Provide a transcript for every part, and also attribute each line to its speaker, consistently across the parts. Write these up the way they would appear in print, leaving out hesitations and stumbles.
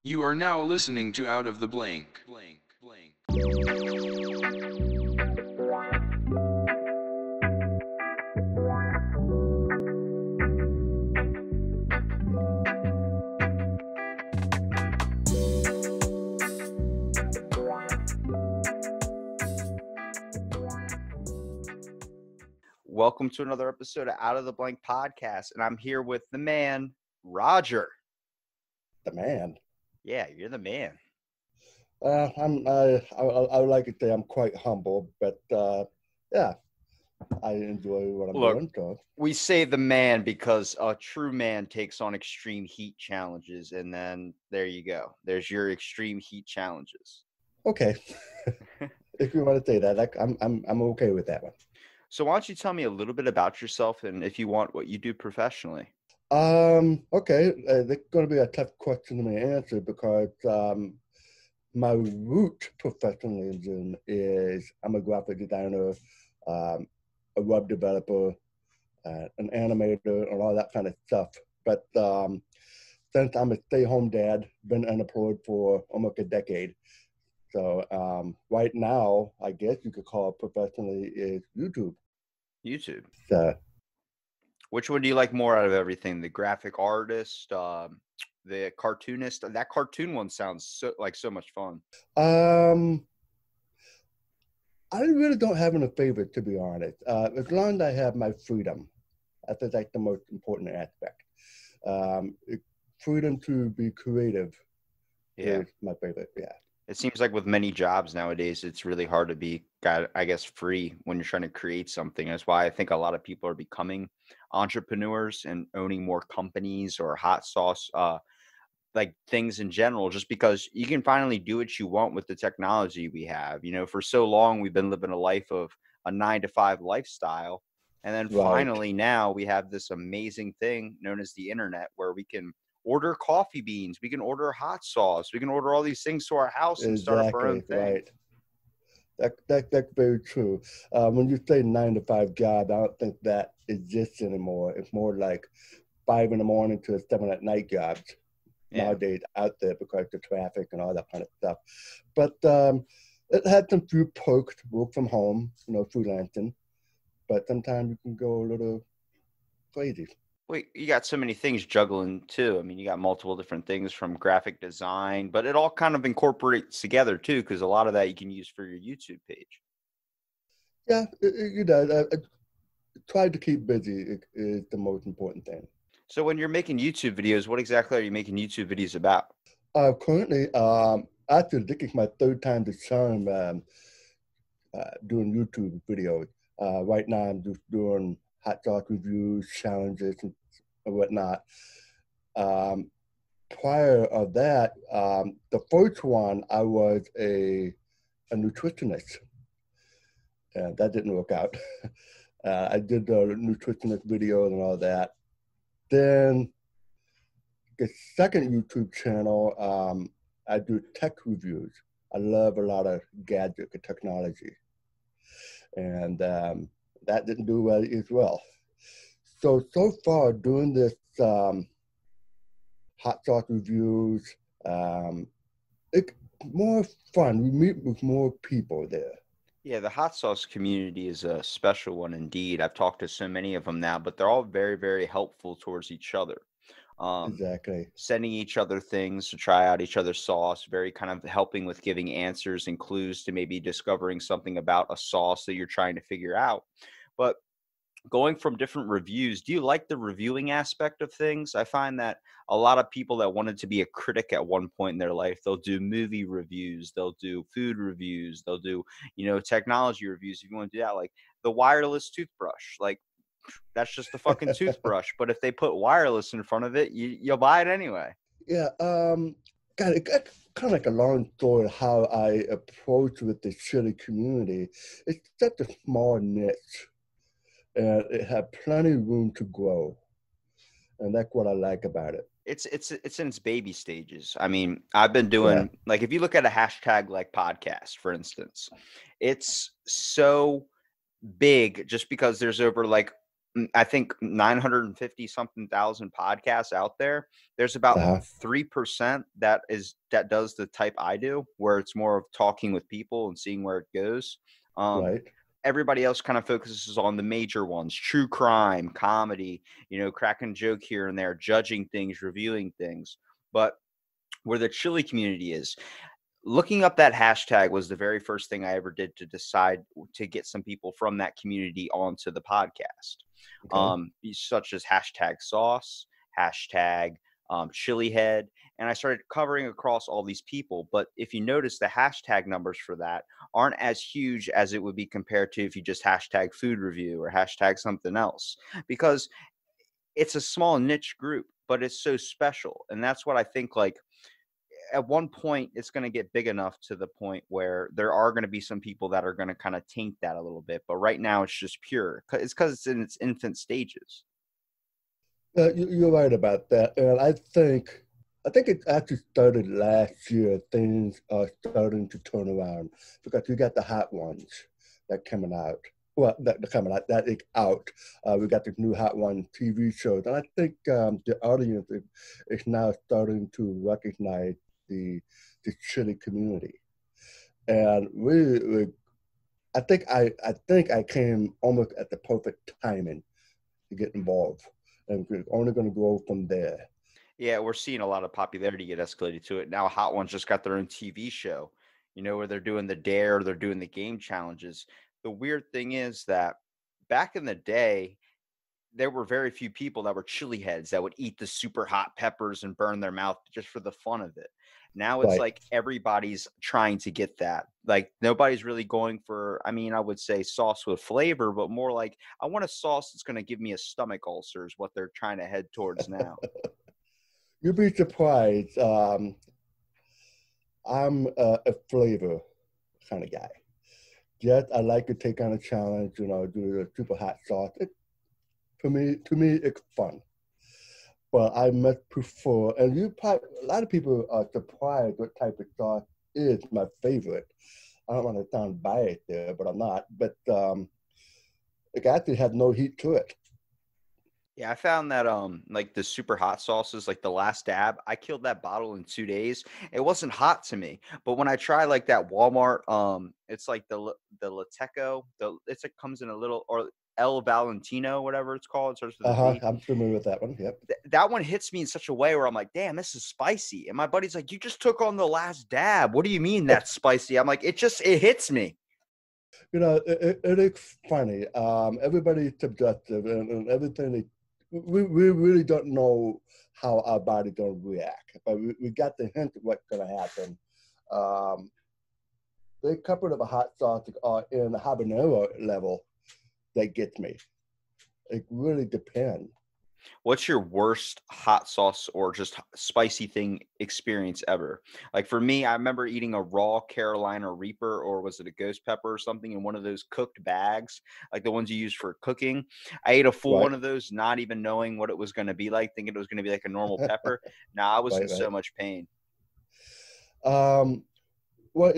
Speaker 1: You are now listening to Out of the Blank.
Speaker 2: Welcome to another episode of Out of the Blank podcast, and I'm here with the man, Roger.
Speaker 3: The man.
Speaker 2: Yeah, you're the man.
Speaker 3: I would like to say I'm quite humble, but yeah, I enjoy what I'm doing. So.
Speaker 2: We say the man because a true man takes on extreme heat challenges, and then there you go. There's your extreme heat challenges.
Speaker 3: Okay, if you want to say that, I'm okay with that one.
Speaker 2: So why don't you tell me a little bit about yourself, and if you want, what you do professionally?
Speaker 3: Okay, that's going to be a tough question to answer because my root professionalism is I'm a graphic designer, a web developer, an animator, and all that kind of stuff. But since I'm a stay-home dad, been unemployed for almost a decade. So right now, I guess you could call it professionally is YouTube.
Speaker 2: YouTube.
Speaker 3: So,
Speaker 2: which one do you like more out of everything? The graphic artist, the cartoonist? That cartoon one sounds so much fun.
Speaker 3: I really don't have any favorite, to be honest. As long as I have my freedom, I think that's the most important aspect. Freedom to be creative is my favorite. Yeah.
Speaker 2: It seems like with many jobs nowadays, it's really hard to be, I guess, free when you're trying to create something. That's why I think a lot of people are becoming entrepreneurs and owning more companies or hot sauce, like things in general, just because you can finally do what you want with the technology we have. You know, for so long, we've been living a life of a 9-to-5 lifestyle. And then finally now we have this amazing thing known as the internet where we can order coffee beans, we can order hot sauce, we can order all these things to our house and start up our own thing.
Speaker 3: Right. That's very true. When you say 9-to-5 job, I don't think that exists anymore. It's more like 5 in the morning to 7 at night jobs nowadays out there because of the traffic and all that kind of stuff. But it had some few perks to work from home, freelancing. But sometimes you can go a little crazy.
Speaker 2: Wait, you got so many things juggling too. I mean, you got multiple different things from graphic design, but it all kind of incorporates together too, because a lot of that you can use for your YouTube page.
Speaker 3: Yeah, I try to keep busy is the most important thing.
Speaker 2: So when you're making YouTube videos, what exactly are you making YouTube videos about?
Speaker 3: Currently, actually, this is my third time this term doing YouTube videos. Right now, I'm just doing hot dog reviews, challenges, and whatnot. Prior of that, the first one, I was a nutritionist. And that didn't work out. I did the nutritionist videos and all that. Then the second YouTube channel, I do tech reviews. I love a lot of gadget and technology. And that didn't do well as well. So far doing this hot sauce reviews, it's more fun. We meet with more people there.
Speaker 2: Yeah, the hot sauce community is a special one indeed. I've talked to so many of them now, but they're all very, very helpful towards each other.
Speaker 3: Exactly.
Speaker 2: Sending each other things to try out each other's sauce, very kind of helping with giving answers and clues to maybe discovering something about a sauce that you're trying to figure out. But going from different reviews, do you like the reviewing aspect of things? I find that a lot of people that wanted to be a critic at one point in their life, they'll do movie reviews, they'll do food reviews, they'll do, technology reviews. If you want to do that, like the wireless toothbrush, like that's just a fucking toothbrush. But if they put wireless in front of it, you'll buy it anyway.
Speaker 3: Yeah. God, it got kind of like a long story of how I approach with the chili community. It's such a small niche. And it had plenty of room to grow. And that's what I like about it.
Speaker 2: It's in its baby stages. I mean, I've been doing like if you look at a hashtag like podcast, for instance, it's so big just because there's over like I think 950 something thousand podcasts out there. There's about
Speaker 3: Uh-huh.
Speaker 2: 3% that does the type I do, where it's more of talking with people and seeing where it goes.
Speaker 3: Right.
Speaker 2: Everybody else kind of focuses on the major ones: true crime, comedy, cracking a joke here and there, judging things, reviewing things. But where the chili community is, looking up that hashtag was the very first thing I ever did to decide to get some people from that community onto the podcast.
Speaker 3: Okay.
Speaker 2: Such as hashtag sauce, hashtag chili head. And I started covering across all these people. But if you notice, the hashtag numbers for that aren't as huge as it would be compared to if you just hashtag food review or hashtag something else, because it's a small niche group, but it's so special. And that's what I think, like, at one point it's going to get big enough to the point where there are going to be some people that are going to kind of taint that a little bit. But right now it's just pure. It's because it's in its infant stages.
Speaker 3: You're right about that, and I think it actually started last year. Things are starting to turn around because you got the hot ones that coming out. Well, that coming out that is out. We got the new Hot One TV shows, and I think the audience is now starting to recognize the chili community, and I think I came almost at the perfect timing to get involved, and we're only going to go from there.
Speaker 2: Yeah, we're seeing a lot of popularity get escalated to it now. Hot Ones just got their own TV show, where they're doing the dare, they're doing the game challenges. The weird thing is that back in the day, there were very few people that were chili heads that would eat the super hot peppers and burn their mouth just for the fun of it. Now it's
Speaker 3: Right.
Speaker 2: like everybody's trying to get that. Like, nobody's really going for, I mean, I would say sauce with flavor, but more like, I want a sauce that's going to give me a stomach ulcer is what they're trying to head towards now.
Speaker 3: You'd be surprised. I'm a flavor kind of guy. Yes, I like to take on a challenge, do the super hot sauce. To me, it's fun. But I much prefer, and a lot of people are surprised what type of sauce is my favorite. I don't want to sound biased there, but I'm not. But it actually has no heat to it.
Speaker 2: Yeah, I found that like the super hot sauces, like the last dab, I killed that bottle in 2 days. It wasn't hot to me, but when I try like that Walmart, it's like the Lateco, it comes in a little, or El Valentino, whatever it's called. It starts with a V.
Speaker 3: I'm familiar with that one. Yep.
Speaker 2: That one hits me in such a way where I'm like, damn, this is spicy. And my buddy's like, you just took on the last dab. What do you mean that's spicy? I'm like, it hits me.
Speaker 3: It is funny. Everybody's subjective, and everything. We really don't know how our body gonna react, but we got the hint of what's gonna happen. Um, the couple of a hot sauce are in the habanero level that gets me. It really depends.
Speaker 2: What's your worst hot sauce or just spicy thing experience ever? Like, for me, I remember eating a raw Carolina Reaper, or was it a ghost pepper or something, in one of those cooked bags, like the ones you use for cooking. I ate a full
Speaker 3: Right,
Speaker 2: one of those, not even knowing what it was going to be like, thinking it was going to be like a normal pepper. Nah, I was in
Speaker 3: right,
Speaker 2: so
Speaker 3: right.
Speaker 2: much pain.
Speaker 3: Um, well,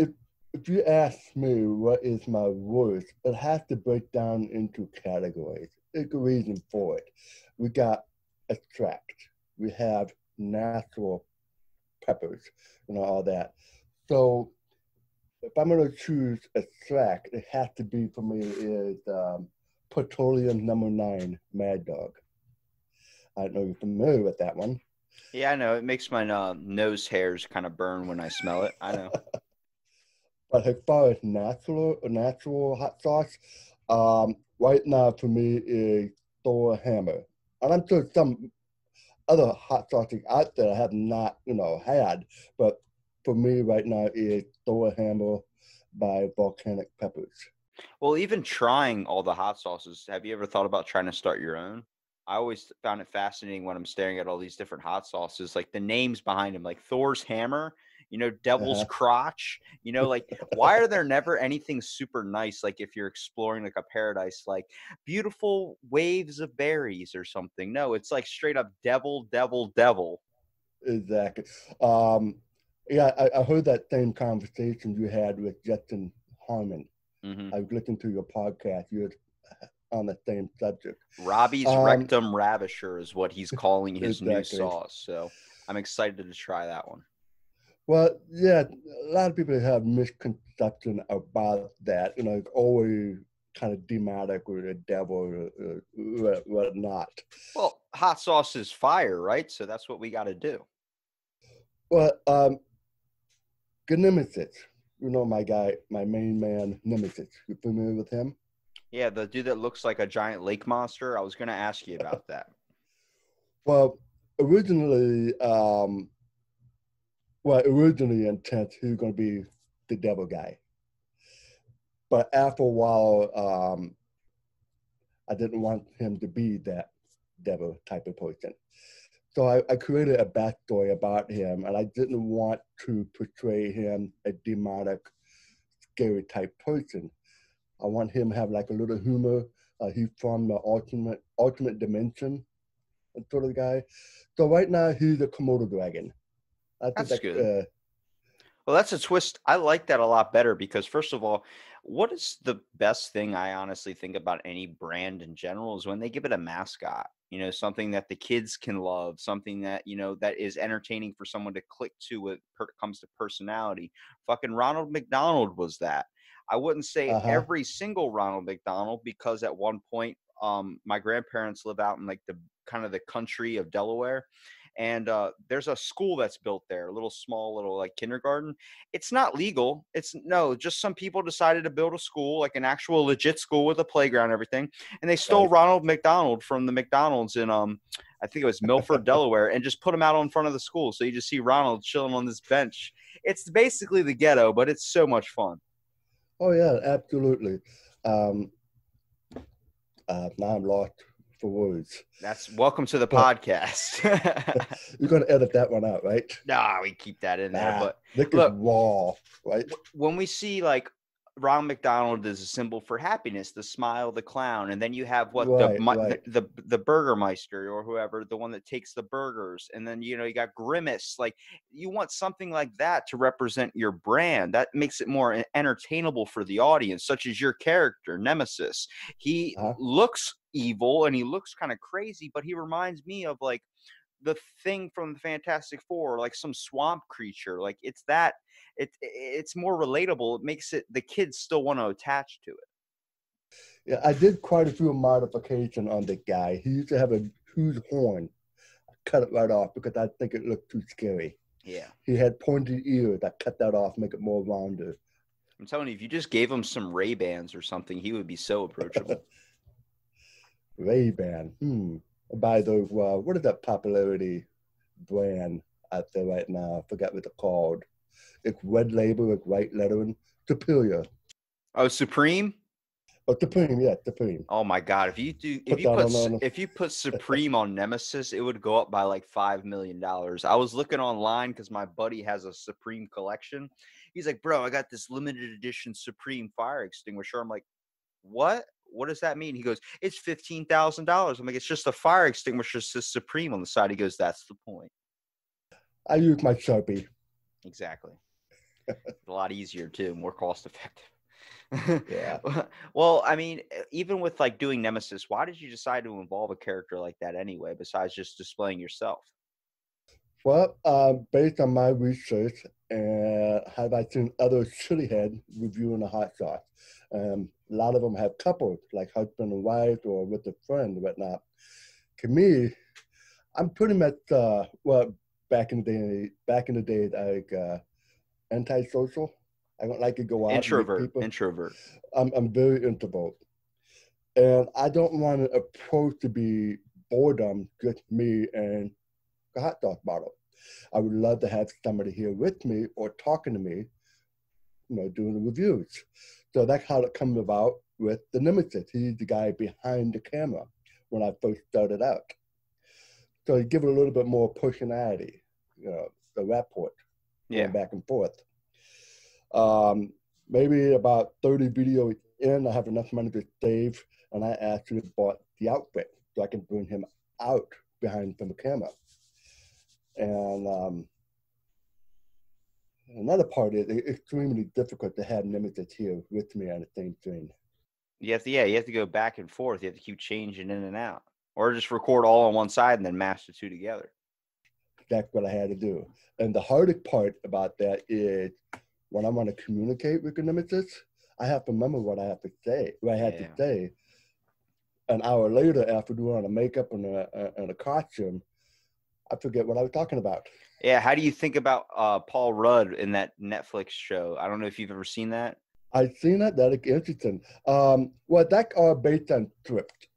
Speaker 3: if you ask me what is my worst, it has to break down into categories. There's a reason for it. We got extract. We have natural peppers, all that. So if I'm going to choose extract, it has to be for me is petroleum number 9 Mad Dog. I don't know if you're familiar with that one.
Speaker 2: Yeah, I know. It makes my nose hairs kind of burn when I smell it. I know.
Speaker 3: But as far as natural hot sauce, right now for me is Thor Hammer. And I'm sure some other hot sauces out there I have not, had, but for me right now is Thor Hammer by Volcanic Peppers.
Speaker 2: Well, even trying all the hot sauces, have you ever thought about trying to start your own? I always found it fascinating when I'm staring at all these different hot sauces, like the names behind them, like Thor's Hammer, Devil's
Speaker 3: Uh-huh.
Speaker 2: Crotch, like, why are there never anything super nice? Like, if you're exploring like a paradise, like beautiful waves of berries or something. No, it's like straight up devil, devil, devil.
Speaker 3: Exactly. Yeah, I heard that same conversation you had with Justin Harmon.
Speaker 2: Hmm.
Speaker 3: I was listening to your podcast. on the same subject.
Speaker 2: Robbie's Rectum Ravisher is what he's calling his new
Speaker 3: Exactly.
Speaker 2: sauce. So I'm excited to try that one.
Speaker 3: Well, yeah, a lot of people have misconception about that. You know, it's always kind of demonic or the devil or whatnot.
Speaker 2: Well, hot sauce is fire, right? So that's what we got to do.
Speaker 3: Well, Nemesis, you know my guy, my main man, Nemesis. You familiar with him?
Speaker 2: Yeah, the dude that looks like a giant lake monster. I was going to ask you about that.
Speaker 3: Well, originally, intent he was going to be the devil guy, but after a while, I didn't want him to be that devil type of person. So I created a backstory about him, and I didn't want to portray him a demonic, scary type person. I want him to have like a little humor. He's from the ultimate dimension sort of guy. So right now he's a Komodo dragon. I think
Speaker 2: That's good. Well, that's a twist. I like that a lot better because, first of all, what is the best thing I honestly think about any brand in general is when they give it a mascot, something that the kids can love, something that, that is entertaining for someone to click to when it comes to personality. Fucking Ronald McDonald was that. I wouldn't say every single Ronald McDonald because at one point, my grandparents live out in like the kind of the country of Delaware. And there's a school that's built there, a small like kindergarten. It's not legal. Just some people decided to build a school, like an actual legit school with a playground and everything. And they stole Ronald McDonald from the McDonald's in, I think it was Milford, Delaware, and just put him out in front of the school. So you just see Ronald chilling on this bench. It's basically the ghetto, but it's so much fun.
Speaker 3: Oh, yeah, absolutely. Now I'm lost for words.
Speaker 2: That's welcome to the podcast.
Speaker 3: You're going to edit that one out, right?
Speaker 2: Nah, we keep that in there. But
Speaker 3: look, raw, right?
Speaker 2: When we see like Ronald McDonald is a symbol for happiness, the smile, the clown, and then you have the Burgermeister or whoever, the one that takes the burgers, and then you got Grimace. Like you want something like that to represent your brand. That makes it more entertainable for the audience, such as your character Nemesis. He looks evil and he looks kind of crazy, but he reminds me of like the Thing from the Fantastic Four, like some swamp creature. Like it's more relatable. It makes it the kids still want to attach to it.
Speaker 3: Yeah, I did quite a few modifications on the guy. He used to have a huge horn. I cut it right off because I think it looked too scary.
Speaker 2: Yeah.
Speaker 3: He had pointed ears. I cut that off, make it more rounded.
Speaker 2: I'm telling you, if you just gave him some Ray-Bans or something, he would be so approachable.
Speaker 3: Ray-Ban. By those, what is that popularity brand out there right now? I forgot what it's called. It's red label, it's white lettering. Superior.
Speaker 2: Oh, Supreme?
Speaker 3: Oh, Supreme, yeah, Supreme.
Speaker 2: Oh my God! If you put Supreme on Nemesis, it would go up by like $5 million. I was looking online because my buddy has a Supreme collection. He's like, bro, I got this limited edition Supreme fire extinguisher. I'm like, what? What does that mean? He goes, it's $15,000. I'm like, it's just a fire extinguisher that says Supreme on the side. He goes, that's the point.
Speaker 3: I use my Sharpie.
Speaker 2: Exactly. A lot easier too, more cost effective.
Speaker 3: Yeah.
Speaker 2: Well, I mean, even with like doing Nemesis, why did you decide to involve a character like that anyway, besides just displaying yourself?
Speaker 3: Well, based on my research and have I seen other chili head reviewing the hot sauce, a lot of them have couples, like husband and wife or with a friend and whatnot. To me, I'm pretty much, back in the day, like antisocial. I don't like to go out.
Speaker 2: Introvert.
Speaker 3: I'm very introvert. And I don't want an approach to be boredom, just me and the hot dog bottle. I would love to have somebody here with me or talking to me, doing the reviews. So that's how it comes about with the Nemesis. He's the guy behind the camera when I first started out. So you give it a little bit more personality, the rapport, going back and forth. Maybe about 30 videos in, I have enough money to save, and I actually bought the outfit so I can bring him out behind from the camera. And another part is it's extremely difficult to have Nemesis here with me on the same screen.
Speaker 2: you have to go back and forth. You have to keep changing in and out, or just record all on one side and then mash the two together.
Speaker 3: That's what I had to do. And the hardest part about that is when I want to communicate with the Nemesis, I have to remember what I have to say, what I had to say. An hour later, after doing the makeup and a costume, I forget what I was talking about.
Speaker 2: Yeah, how do you think about Paul Rudd in that Netflix show? I don't know if you've ever seen that.
Speaker 3: I've seen it. That's interesting. Well, that are based on script,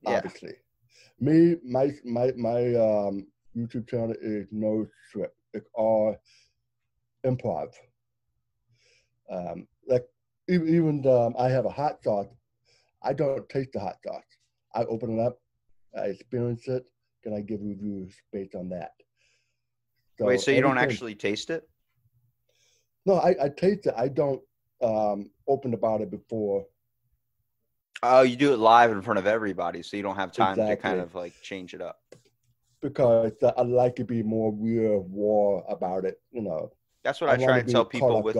Speaker 3: obviously. Me, my YouTube channel is no script. It's all improv. Like even I have a hot sauce. I don't taste the hot sauce. I open it up, I experience it, and I give reviews based on that.
Speaker 2: So wait, so you don't actually taste it?
Speaker 3: No, I taste it. I don't open the bottle before.
Speaker 2: Oh, you do it live in front of everybody, so you don't have time to kind of like change it up.
Speaker 3: Because I like to be more real, raw about it, you know.
Speaker 2: That's what I try and tell people with,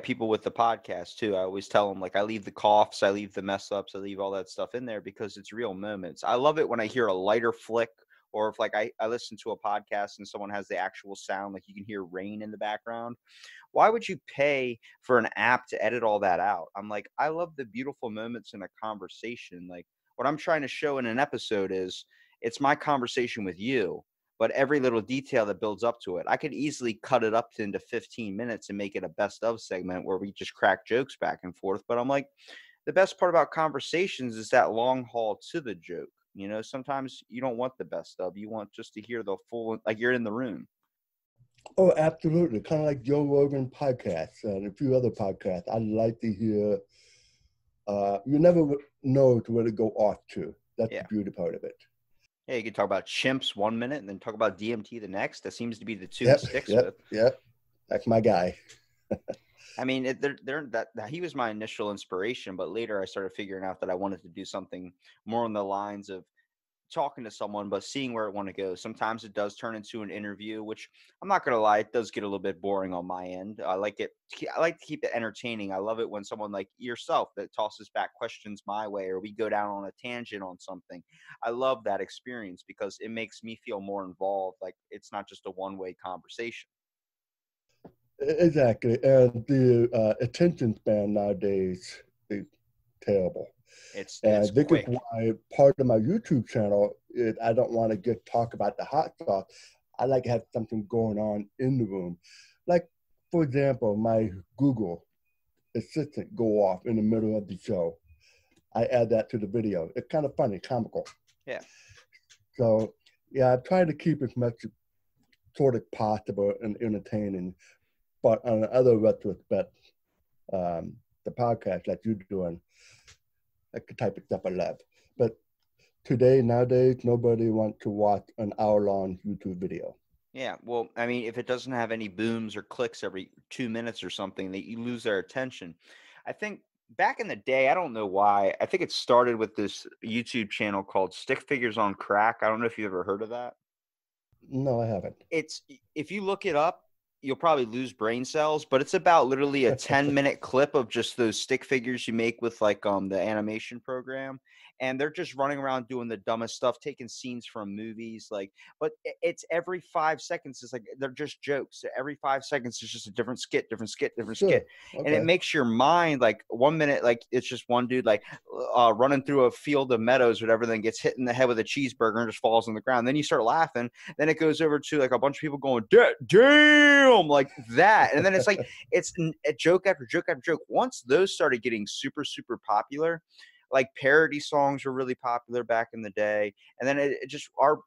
Speaker 2: people with the podcast too. I always tell them, like, I leave the coughs, I leave the mess ups, I leave all that stuff in there because it's real moments. I love it when I hear a lighter flick, or if like I listen to a podcast and someone has the actual sound, like you can hear rain in the background. Why would you pay for an app to edit all that out? I'm like, I love the beautiful moments in a conversation. Like, what I'm trying to show in an episode is it's my conversation with you, but every little detail that builds up to it, I could easily cut it up into 15 minutes and make it a best of segment where we just crack jokes back and forth. But I'm like, the best part about conversations is that long haul to the joke. You know, sometimes you don't want the best of, you want just to hear the full, like you're in the room.
Speaker 3: Oh, absolutely. Kind of like Joe Rogan podcasts and a few other podcasts. I like to hear, you never know where to go off to. That's the beauty part of it.
Speaker 2: Yeah, you can talk about chimps 1 minute and then talk about DMT the next. That seems to be the two he sticks with.
Speaker 3: Yep, that's my guy.
Speaker 2: I mean, he was my initial inspiration, but later I started figuring out that I wanted to do something more on the lines of talking to someone, but seeing where it want to go. Sometimes it does turn into an interview, which I'm not going to lie, it does get a little bit boring on my end. I like to keep it entertaining. I love it when someone like yourself that tosses back questions my way, or we go down on a tangent on something. I love that experience because it makes me feel more involved. Like it's not just a one-way conversation.
Speaker 3: Exactly. And the attention span nowadays is terrible.
Speaker 2: It's
Speaker 3: this
Speaker 2: quick.
Speaker 3: is why part of my YouTube channel is I don't want to just talk about the hot stuff. I like to have something going on in the room. Like, for example, my Google Assistant go off in the middle of the show. I add that to the video. It's kind of funny, comical.
Speaker 2: Yeah.
Speaker 3: So, yeah, I try to keep as much sort of possible and entertaining. But on the other retrospect, the podcast that you're doing, like the type of stuff I love. But nowadays, nobody wants to watch an hour-long YouTube video.
Speaker 2: Yeah, well, I mean, if it doesn't have any booms or clicks every 2 minutes or something, that you lose their attention. I think back in the day, I don't know why, I think it started with this YouTube channel called Stick Figures on Crack. I don't know if you ever heard of that.
Speaker 3: No, I haven't.
Speaker 2: If you look it up, you'll probably lose brain cells, but it's about literally a 10-minute clip of just those stick figures you make with like the animation program. And they're just running around doing the dumbest stuff, taking scenes from movies. But it's every 5 seconds. It's like, they're just jokes. Every 5 seconds, it's just a different skit. skit. Okay. And it makes your mind, like 1 minute, like it's just one dude, like running through a field of meadows, whatever, then gets hit in the head with a cheeseburger and just falls on the ground. Then you start laughing. Then it goes over to like a bunch of people going, damn, like that. And then it's like, it's a joke after joke after joke. Once those started getting super, super popular, like parody songs were really popular back in the day. And then it just, our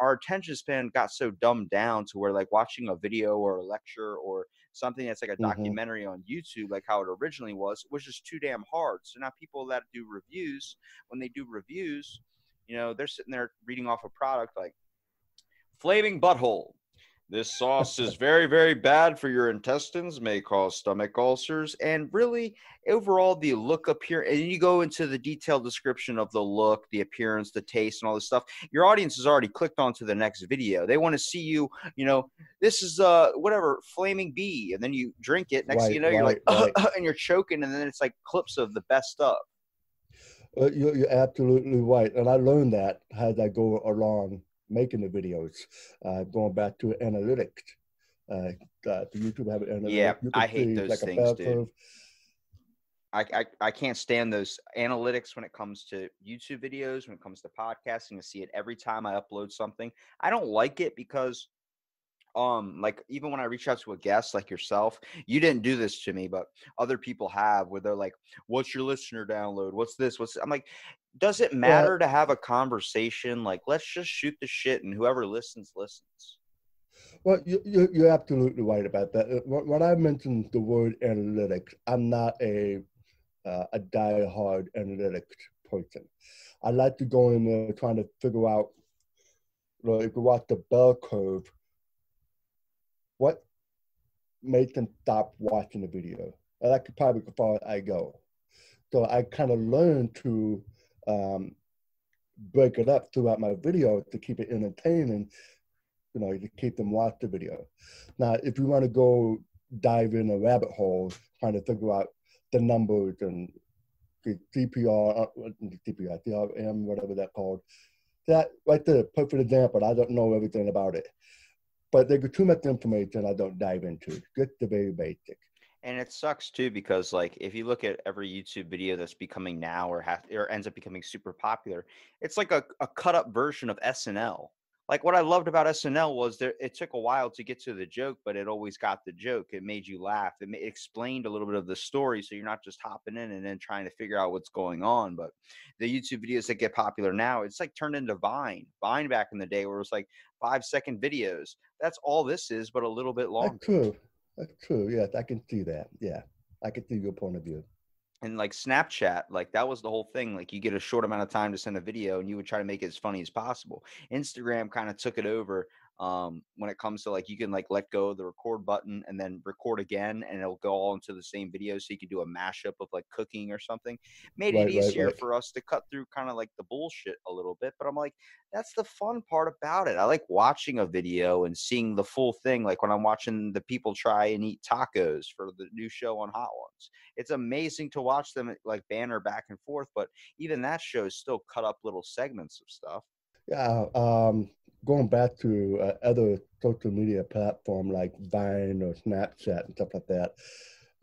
Speaker 2: attention span got so dumbed down to where like watching a video or a lecture or something that's like a documentary on YouTube, like how it originally was just too damn hard. So now people that do reviews, when they do reviews, you know, they're sitting there reading off a product like Flaming Butthole. This sauce is very, very bad for your intestines, may cause stomach ulcers, and really, overall, the look appearance, and you go into the detailed description of the look, the appearance, the taste, and all this stuff. Your audience has already clicked onto the next video. They want to see you, you know, this is, whatever, Flaming Bee, and then you drink it. Next thing you know, you're like, and you're choking, and then it's like clips of the best stuff.
Speaker 3: You're absolutely right. And I learned that as I go along making the videos, going back to analytics. Uh, the YouTube have an
Speaker 2: Yeah,
Speaker 3: analytic. You
Speaker 2: I
Speaker 3: can
Speaker 2: hate
Speaker 3: see
Speaker 2: those
Speaker 3: like a
Speaker 2: things,
Speaker 3: bell
Speaker 2: dude.
Speaker 3: curve.
Speaker 2: I can't stand those analytics when it comes to YouTube videos, when it comes to podcasting. I see it every time I upload something. I don't like it because like even when I reach out to a guest like yourself, you didn't do this to me, but other people have, where they're like, what's your listener download, what's this, I'm like, does it
Speaker 3: Well,
Speaker 2: matter to have a conversation? Like, let's just shoot the shit and whoever listens listens.
Speaker 3: you're absolutely right about that. When I mentioned the word analytics, I'm not a die-hard analytics person. I like to go in there trying to figure out, if you watch the bell curve, what made them stop watching the video. And that could probably go far as I go. So I kind of learned to um, break it up throughout my video to keep it entertaining, to keep them watch the video. Now, if you want to go dive in a rabbit hole, trying to figure out the numbers and the CPR, CPR, CRM, whatever that's called, that right there, perfect example. I don't know everything about it, but there's too much information I don't dive into. Just the very basic.
Speaker 2: And it sucks too, because like if you look at every YouTube video that's becoming now, or ends up becoming super popular, it's like a cut up version of SNL. Like what I loved about SNL was there it took a while to get to the joke, but it always got the joke. It made you laugh. It explained a little bit of the story, so you're not just hopping in and then trying to figure out what's going on. But the YouTube videos that get popular now, it's like turned into Vine. Vine back in the day, where it was like 5-second videos. That's all this is, but a little bit
Speaker 3: That's
Speaker 2: longer.
Speaker 3: true. That's true. Yes, I can see that. Yeah, I can see your point of view.
Speaker 2: And like Snapchat, like that was the whole thing. Like you get a short amount of time to send a video and you would try to make it as funny as possible. Instagram kind of took it over when it comes to like you can like let go of the record button and then record again and it'll go all into the same video. So you could do a mashup of like cooking or something. Made it
Speaker 3: Right, right,
Speaker 2: easier
Speaker 3: right.
Speaker 2: for us to cut through kind of like the bullshit a little bit. But I'm like, that's the fun part about it. I like watching a video and seeing the full thing. Like when I'm watching the people try and eat tacos for the new show on Hot Ones, it's amazing to watch them like banter back and forth, but even that show is still cut up little segments of stuff.
Speaker 3: Yeah, going back to other social media platform like Vine or Snapchat and stuff like that,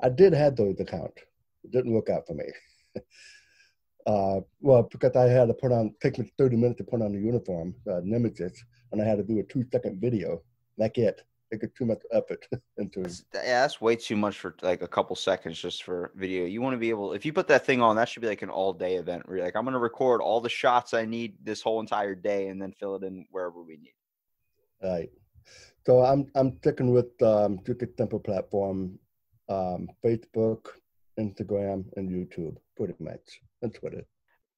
Speaker 3: I did have those accounts. It didn't work out for me. Well, because I had to take me 30 minutes to put on the uniform, Nemesis, and I had to do a 2-second video. Like it. It got too much effort into it.
Speaker 2: That's way too much for like a couple seconds just for video. You want to be able, if you put that thing on, that should be like an all day event where you're like, I'm going to record all the shots I need this whole entire day and then fill it in wherever we need.
Speaker 3: Right. So I'm sticking with just a simple platform, Facebook, Instagram, and YouTube, pretty much, and Twitter.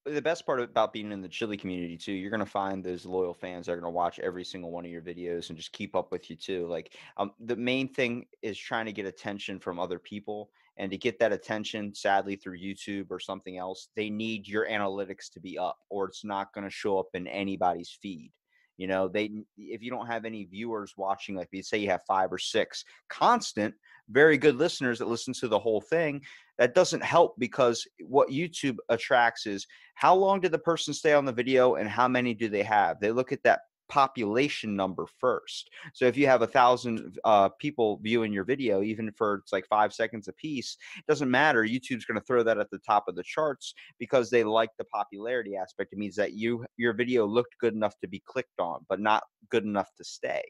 Speaker 2: The best part about being in the chili community too, you're going to find those loyal fans that are going to watch every single one of your videos and just keep up with you too. Like the main thing is trying to get attention from other people, and to get that attention, sadly through YouTube or something else, they need your analytics to be up or it's not going to show up in anybody's feed. You know, if you don't have any viewers watching, like you say you have 5 or 6 constant, very good listeners that listen to the whole thing, that doesn't help, because what YouTube attracts is how long did the person stay on the video and how many do they have? They look at that population number first. So if you have 1,000 people viewing your video, even for it's like 5 seconds a piece, it doesn't matter. YouTube's going to throw that at the top of the charts because they like the popularity aspect. It means that your video looked good enough to be clicked on, but not good enough to stay.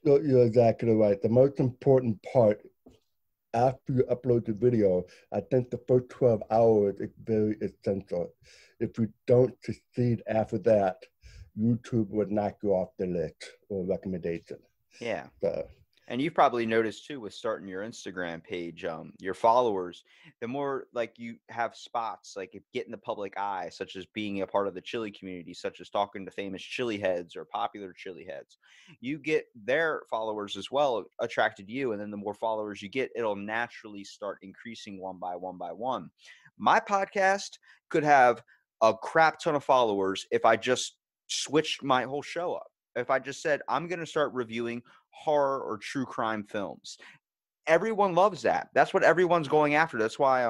Speaker 3: You're exactly right. The most important part after you upload the video, I think the first 12 hours is very essential. If you don't succeed after that, YouTube would knock you off the list or recommendation.
Speaker 2: Yeah.
Speaker 3: So,
Speaker 2: And you've probably noticed too with starting your Instagram page, your followers, the more like you have spots, like if get in the public eye, such as being a part of the chili community, such as talking to famous chili heads or popular chili heads, you get their followers as well attracted to you. And then the more followers you get, it'll naturally start increasing one by one by one. My podcast could have a crap ton of followers if I just switched my whole show up. If I just said, I'm going to start reviewing horror or true crime films. Everyone loves that. That's what everyone's going after. That's why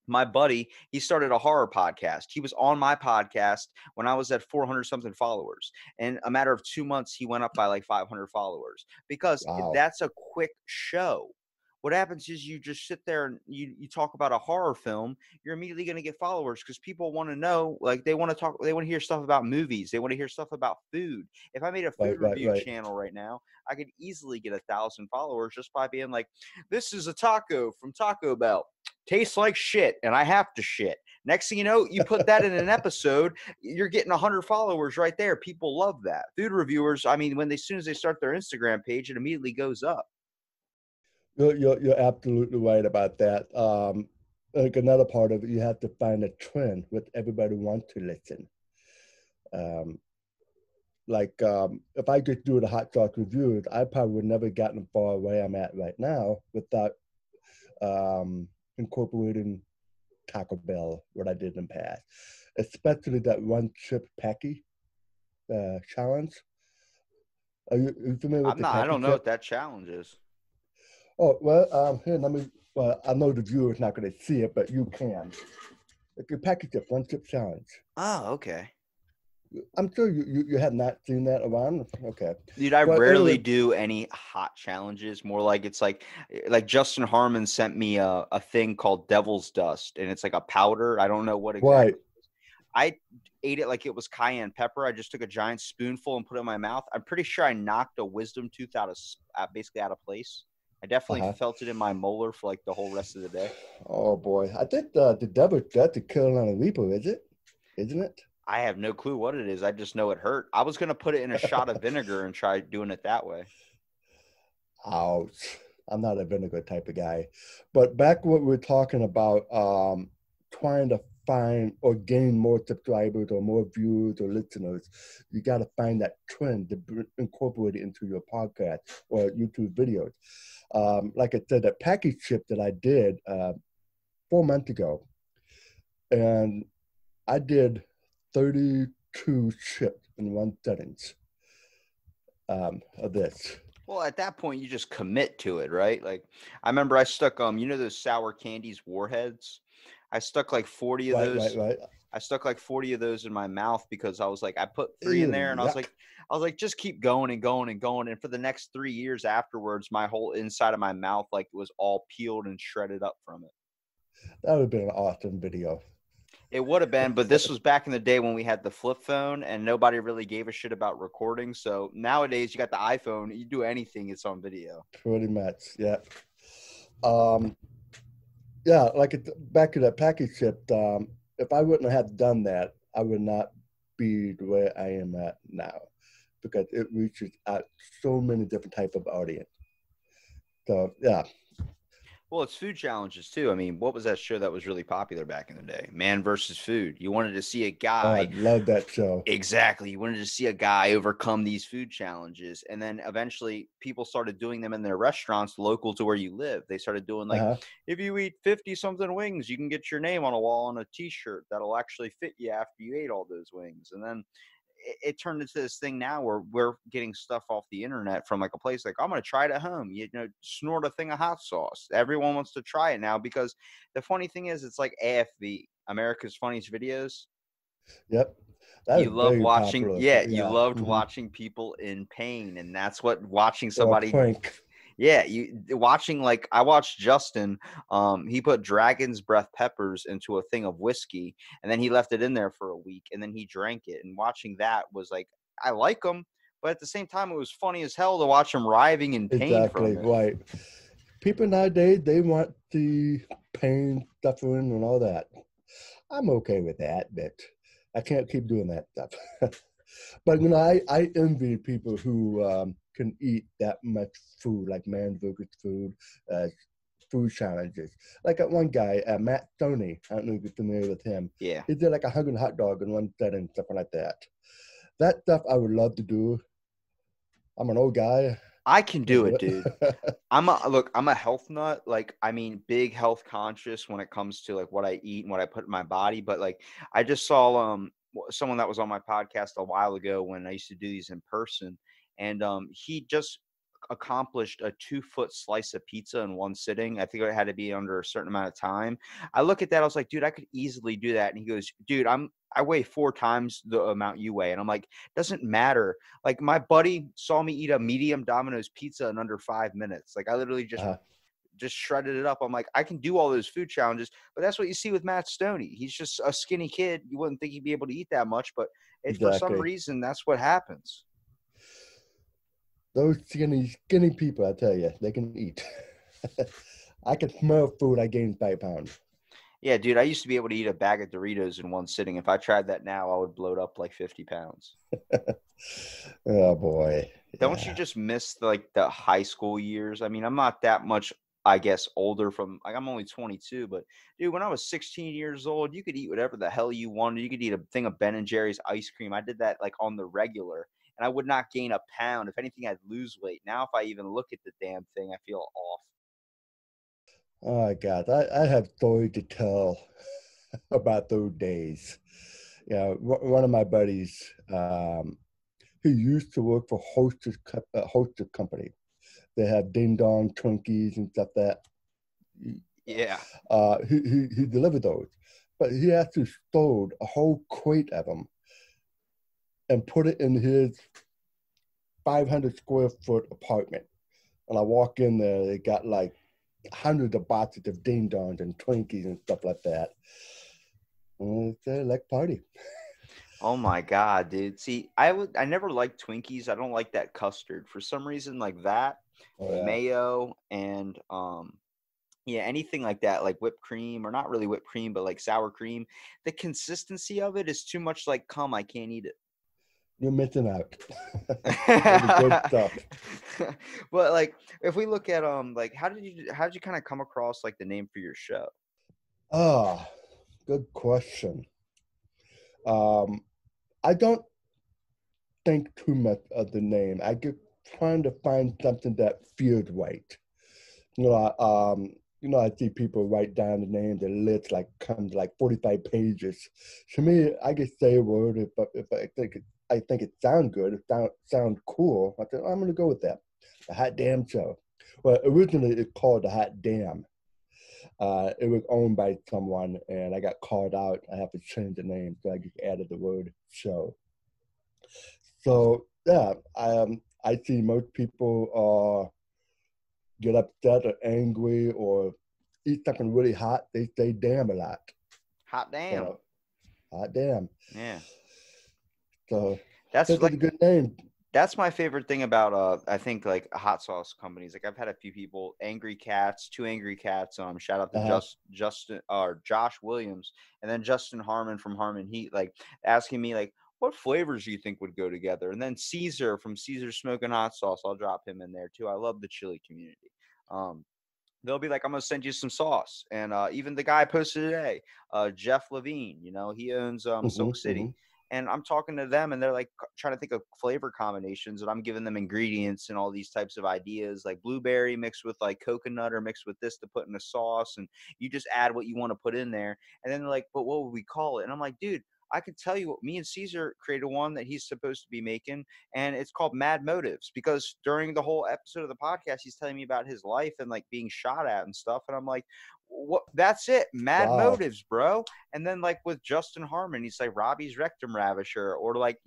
Speaker 2: My buddy, he started a horror podcast. He was on my podcast when I was at 400 something followers. In a matter of 2 months, he went up by like 500 followers because
Speaker 3: Wow.
Speaker 2: that's a quick show. What happens is you just sit there and you talk about a horror film, you're immediately going to get followers because people want to know, like they want to talk, they want to hear stuff about movies, they want to hear stuff about food. If I made a food review
Speaker 3: Right.
Speaker 2: channel right now, I could easily get 1,000 followers just by being like, this is a taco from Taco Bell. Tastes like shit, and I have to shit. Next thing you know, you put that in an episode, you're getting 100 followers right there. People love that. Food reviewers, I mean, when they, as soon as they start their Instagram page, it immediately goes up.
Speaker 3: You're absolutely right about that. Like another part of it, you have to find a trend with everybody wants to listen. If I just do the hot sauce reviews, I probably would never gotten far where I'm at right now without incorporating Taco Bell, what I did in the past, especially that one chip packy challenge. Are you familiar with
Speaker 2: I'm
Speaker 3: the
Speaker 2: not, I
Speaker 3: packy
Speaker 2: don't know
Speaker 3: chip?
Speaker 2: what that challenge is.
Speaker 3: Oh, well, here, let me, well, I know the viewer's not going to see it, but you can. Like a packy chip, one chip challenge.
Speaker 2: Oh, okay.
Speaker 3: I'm sure you have not seen that around. Okay.
Speaker 2: Dude, I
Speaker 3: Well,
Speaker 2: rarely
Speaker 3: anyway,
Speaker 2: do any hot challenges. More like it's like Justin Harmon sent me a thing called Devil's Dust, and it's like a powder. I don't know what
Speaker 3: right.
Speaker 2: exactly. I ate it like it was cayenne pepper. I just took a giant spoonful and put it in my mouth. I'm pretty sure I knocked a wisdom tooth basically out of place. I definitely
Speaker 3: Uh-huh.
Speaker 2: felt it in my molar for like the whole rest of the day.
Speaker 3: Oh, boy. I think the Devil's Dust the Carolina Reaper, is it? Isn't it?
Speaker 2: I have no clue what it is. I just know it hurt. I was going to put it in a shot of vinegar and try doing it that way.
Speaker 3: Ouch. I'm not a vinegar type of guy. But back what we're talking about, trying to find or gain more subscribers or more viewers or listeners, you got to find that trend to incorporate it into your podcast or YouTube videos. Like I said, that package chip that I did 4 months ago, and I did 32 chips in one sentence of this.
Speaker 2: Well, at that point, you just commit to it, right? Like, I remember I stuck, those sour candies warheads. I stuck like 40 of those.
Speaker 3: Right.
Speaker 2: I stuck like 40 of those in my mouth because I was like, I put 3 in
Speaker 3: Ew,
Speaker 2: there, and
Speaker 3: yuck.
Speaker 2: I was like, just keep going and going and going. And for the next 3 years afterwards, my whole inside of my mouth like was all peeled and shredded up from it.
Speaker 3: That would have been an awesome video.
Speaker 2: It would have been, but this was back in the day when we had the flip phone and nobody really gave a shit about recording. So nowadays you got the iPhone, you do anything, it's on video.
Speaker 3: Pretty much, yeah. Back to that package chip, if I wouldn't have done that, I would not be the way I am at now because it reaches out so many different type of audience. So, yeah.
Speaker 2: Well, it's food challenges too. I mean, what was that show that was really popular back in the day? Man versus Food. You wanted to see a
Speaker 3: Oh,
Speaker 2: guy.
Speaker 3: I love that show.
Speaker 2: Exactly. You wanted to see a guy overcome these food challenges. And then eventually people started doing them in their restaurants local to where you live. They started doing like,
Speaker 3: Uh-huh.
Speaker 2: if you eat 50 something wings, you can get your name on a wall on a t-shirt that'll actually fit you after you ate all those wings. And then it turned into this thing now where we're getting stuff off the internet from like a place like, I'm going to try it at home. You know, snort a thing of hot sauce. Everyone wants to try it now because the funny thing is it's like AFV, America's Funniest Videos.
Speaker 3: Yep. That
Speaker 2: You
Speaker 3: is
Speaker 2: love
Speaker 3: very
Speaker 2: watching,
Speaker 3: popular.
Speaker 2: yeah, you
Speaker 3: Yeah.
Speaker 2: loved
Speaker 3: Mhm.
Speaker 2: watching people in pain. And that's what watching
Speaker 3: Or
Speaker 2: somebody,
Speaker 3: prank.
Speaker 2: yeah, you watching, like I watched Justin, he put dragon's breath peppers into a thing of whiskey and then he left it in there for a week and then he drank it. And watching that was like, I like him, but at the same time, it was funny as hell to watch him writhing in pain
Speaker 3: Exactly,
Speaker 2: from it.
Speaker 3: right. People nowadays, they want the pain, suffering, and all that. I'm okay with that, but I can't keep doing that stuff. But, I envy people who can eat that much food, like man versus food, food challenges. Like that one guy, Matt Stoney, I don't know if you're familiar with him.
Speaker 2: Yeah.
Speaker 3: He did like 100 hot dog in one setting, something like that. That stuff I would love to do. I'm an old guy.
Speaker 2: I can do it,
Speaker 3: Do
Speaker 2: dude. I'm a health nut. Like, I mean, big health conscious when it comes to like what I eat and what I put in my body. But like, I just saw someone that was on my podcast a while ago when I used to do these in person, and he just accomplished a 2-foot slice of pizza in one sitting. I think it had to be under a certain amount of time. I look at that, I was like, dude, I could easily do that. And he goes, dude, I weigh 4 times the amount you weigh. And I'm like, doesn't matter. Like, my buddy saw me eat a medium Domino's pizza in under 5 minutes. Like, I literally just shredded it up. I'm like, I can do all those food challenges, but that's what you see with Matt Stoney. He's just a skinny kid. You wouldn't think he'd be able to eat that much, but for some reason, that's what happens.
Speaker 3: Those skinny people, I tell you, they can eat. I can smell food. I gained 5 pounds.
Speaker 2: Yeah, dude, I used to be able to eat a bag of Doritos in one sitting. If I tried that now, I would bloat up like 50 pounds.
Speaker 3: Oh, boy.
Speaker 2: Don't you just miss the high school years? I mean, I'm not that much, I guess, older from, like, I'm only 22, but dude, when I was 16 years old, you could eat whatever the hell you wanted. You could eat a thing of Ben and Jerry's ice cream. I did that like on the regular, and I would not gain a pound. If anything, I'd lose weight. Now, if I even look at the damn thing, I feel off.
Speaker 3: Oh, my God. I have stories to tell about those days. One of my buddies, he used to work for Hostess Company. They have Ding Dong Twinkies and stuff that.
Speaker 2: Yeah.
Speaker 3: He delivered those, but he actually stole a whole crate of them and put it in his 500 square foot apartment. And I walk in there, they got like hundreds of boxes of Ding Dongs and Twinkies and stuff like that. And it's like party.
Speaker 2: Oh my God, dude. See, I never liked Twinkies. I don't like that custard. For some reason, like that, mayo, and anything like that, like whipped cream, or not really whipped cream, but like sour cream. The consistency of it is too much like cum. I can't eat it.
Speaker 3: You're missing out. Good stuff.
Speaker 2: But like, if we look at like, how did you kind of come across like the name for your show?
Speaker 3: Good question. I don't think too much of the name. I get trying to find something that feels right. I see people write down the name, the list comes like 45 pages. To me, I just say a word, but if I think it sounds good, it sounds cool, I think I'm going to go with that. The Hot Damn Show. Well, originally it's called the Hot Damn. It was owned by someone, and I got called out. I have to change the name, so I just added the word show. So yeah, I see most people get upset or angry or eat something really hot. They say "damn" a lot.
Speaker 2: Hot damn.
Speaker 3: So, hot damn.
Speaker 2: Yeah.
Speaker 3: So
Speaker 2: that's
Speaker 3: like a good name.
Speaker 2: That's my favorite thing about I think like hot sauce companies. Like, I've had a few people, two angry cats. Shout out to Justin or Josh Williams, and then Justin Harmon from Harmon Heat, like asking me like, what flavors do you think would go together? And then Caesar from Caesar Smoking Hot Sauce, I'll drop him in there too. I love the chili community. They'll be like, I'm gonna send you some sauce. And even the guy I posted today, Jeff Levine, he owns Silk City. Mm-hmm. And I'm talking to them, and they're like trying to think of flavor combinations, and I'm giving them ingredients and all these types of ideas, like blueberry mixed with like coconut or mixed with this to put in a sauce, and you just add what you want to put in there. And then they're like, but what would we call it? And I'm like, dude, I can tell you what, me and Caesar created one that he's supposed to be making, and it's called Mad Motives, because during the whole episode of the podcast, he's telling me about his life and like being shot at and stuff. And I'm like, what? That's it. Mad Motives, bro. And then like with Justin Harmon, he's like Robbie's Rectum Ravisher, or like,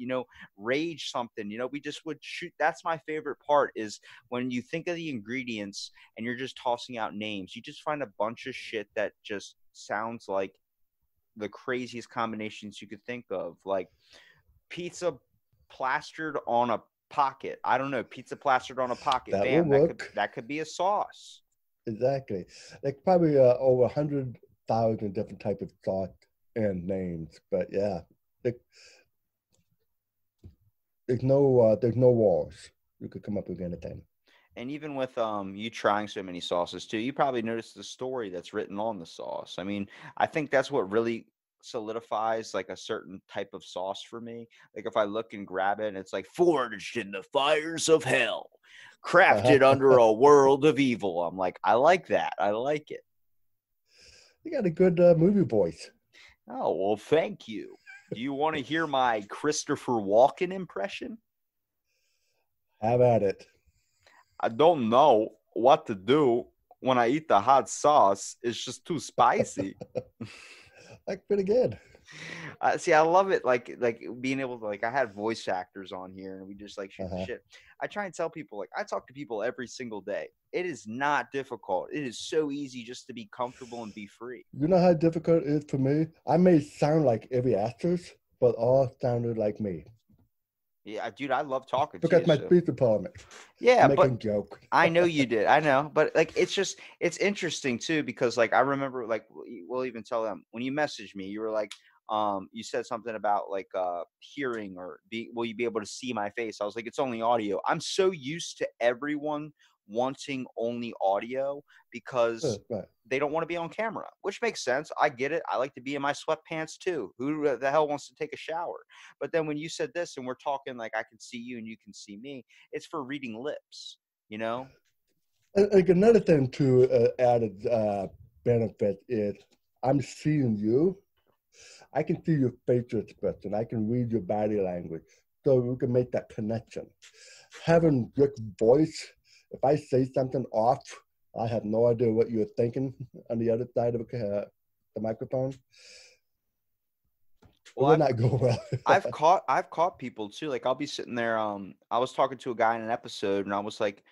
Speaker 2: Rage something, we just would shoot. That's my favorite part, is when you think of the ingredients and you're just tossing out names, you just find a bunch of shit that just sounds like the craziest combinations you could think of, like pizza plastered on a pocket. I don't know, pizza plastered on a pocket. That could be a sauce.
Speaker 3: Exactly. Like probably over 100,000 different types of sauce and names, but yeah, there's no walls. You could come up with anything.
Speaker 2: And even with you trying so many sauces too, you probably noticed the story that's written on the sauce. I mean, I think that's what really solidifies like a certain type of sauce for me. Like if I look and grab it and it's like forged in the fires of hell, crafted under a world of evil, I'm like, I like that. I like it.
Speaker 3: You got a good movie voice.
Speaker 2: Oh, well, thank you. Do you want to hear my Christopher Walken impression?
Speaker 3: Have at it.
Speaker 2: I don't know what to do when I eat the hot sauce. It's just too spicy.
Speaker 3: Like pretty good.
Speaker 2: See, I love it. Like being able to, like, I had voice actors on here and we just like shoot the
Speaker 3: Uh-huh.
Speaker 2: shit. I try and tell people, like, I talk to people every single day. It is not difficult. It is so easy just to be comfortable and be free.
Speaker 3: You know how difficult it is for me? I may sound like every actress, but all sounded like me.
Speaker 2: Yeah, dude, I love talking to
Speaker 3: Because
Speaker 2: you.
Speaker 3: my
Speaker 2: So
Speaker 3: speech department.
Speaker 2: yeah,
Speaker 3: Making
Speaker 2: but
Speaker 3: joke.
Speaker 2: I know you did. I know, but like it's interesting too because like I remember like we'll even tell them when you messaged me, you were like, you said something about like hearing or will you be able to see my face? I was like, it's only audio. I'm so used to everyone wanting only audio because
Speaker 3: Right.
Speaker 2: they don't want to be on camera, which makes sense. I get it. I like to be in my sweatpants too. Who the hell wants to take a shower? But then when you said this and we're talking like I can see you and you can see me, it's for reading lips, you know?
Speaker 3: And like another thing to added benefit is I'm seeing you. I can see your facial expression. I can read your body language. So we can make that connection. Having good voice, if I say something off, I have no idea what you're thinking on the other side of the microphone. It
Speaker 2: Well,
Speaker 3: would not go well.
Speaker 2: I've caught people too. Like I'll be sitting there. I was talking to a guy in an episode, and I was like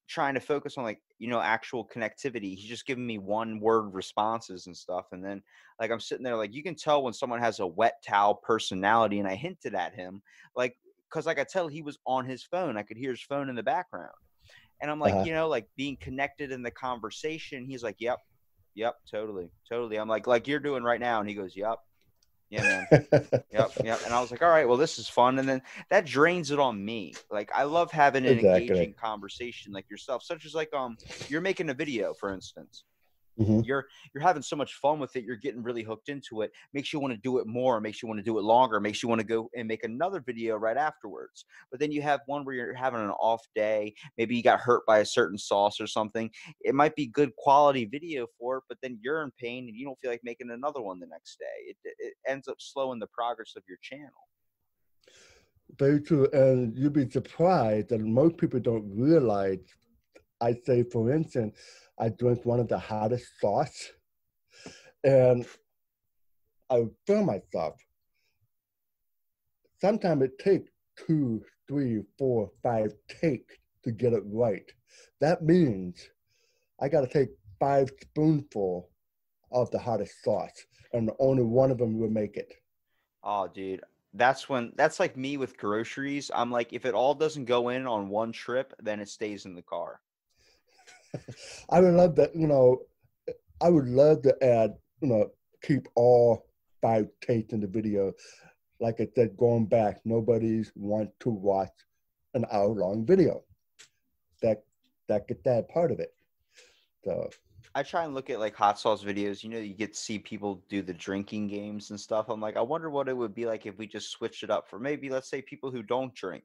Speaker 2: trying to focus on like actual connectivity. He's just giving me one word responses and stuff, and then like I'm sitting there like you can tell when someone has a wet towel personality, and I hinted at him like because I could tell he was on his phone. I could hear his phone in the background, and I'm like
Speaker 3: Uh-huh.
Speaker 2: like being connected in the conversation. He's like, yep, totally. I'm like you're doing right now, and he goes, yep, yeah, man. Yep. And I was like, all right, well, this is fun. And then that drains it on me. Like, I love having an
Speaker 3: Exactly.
Speaker 2: engaging conversation like yourself, such as like, you're making a video, for instance.
Speaker 3: Hmm.
Speaker 2: You're having so much fun with it. You're getting really hooked into it. Makes you want to do it more. Makes you want to do it longer. Makes you want to go and make another video right afterwards. But then you have one where you're having an off day. Maybe you got hurt by a certain sauce or something. It might be good quality video for it, but then you're in pain and you don't feel like making another one the next day. It ends up slowing the progress of your channel.
Speaker 3: Very true. And you'd be surprised that most people don't realize. I say, for instance, I drink one of the hottest sauce, and I would feel myself. Sometimes it takes 2, 3, 4, 5 takes to get it right. That means I got to take 5 spoonfuls of the hottest sauce, and only one of them will make it.
Speaker 2: Oh, dude. That's like me with groceries. I'm like, if it all doesn't go in on one trip, then it stays in the car.
Speaker 3: I would love that, I would love to add, keep all 5 takes in the video. Like I said, going back, nobody's want to watch an hour-long video. That gets that part of it. So
Speaker 2: I try and look at like hot sauce videos. You get to see people do the drinking games and stuff. I'm like, I wonder what it would be like if we just switched it up for maybe, let's say, people who don't drink.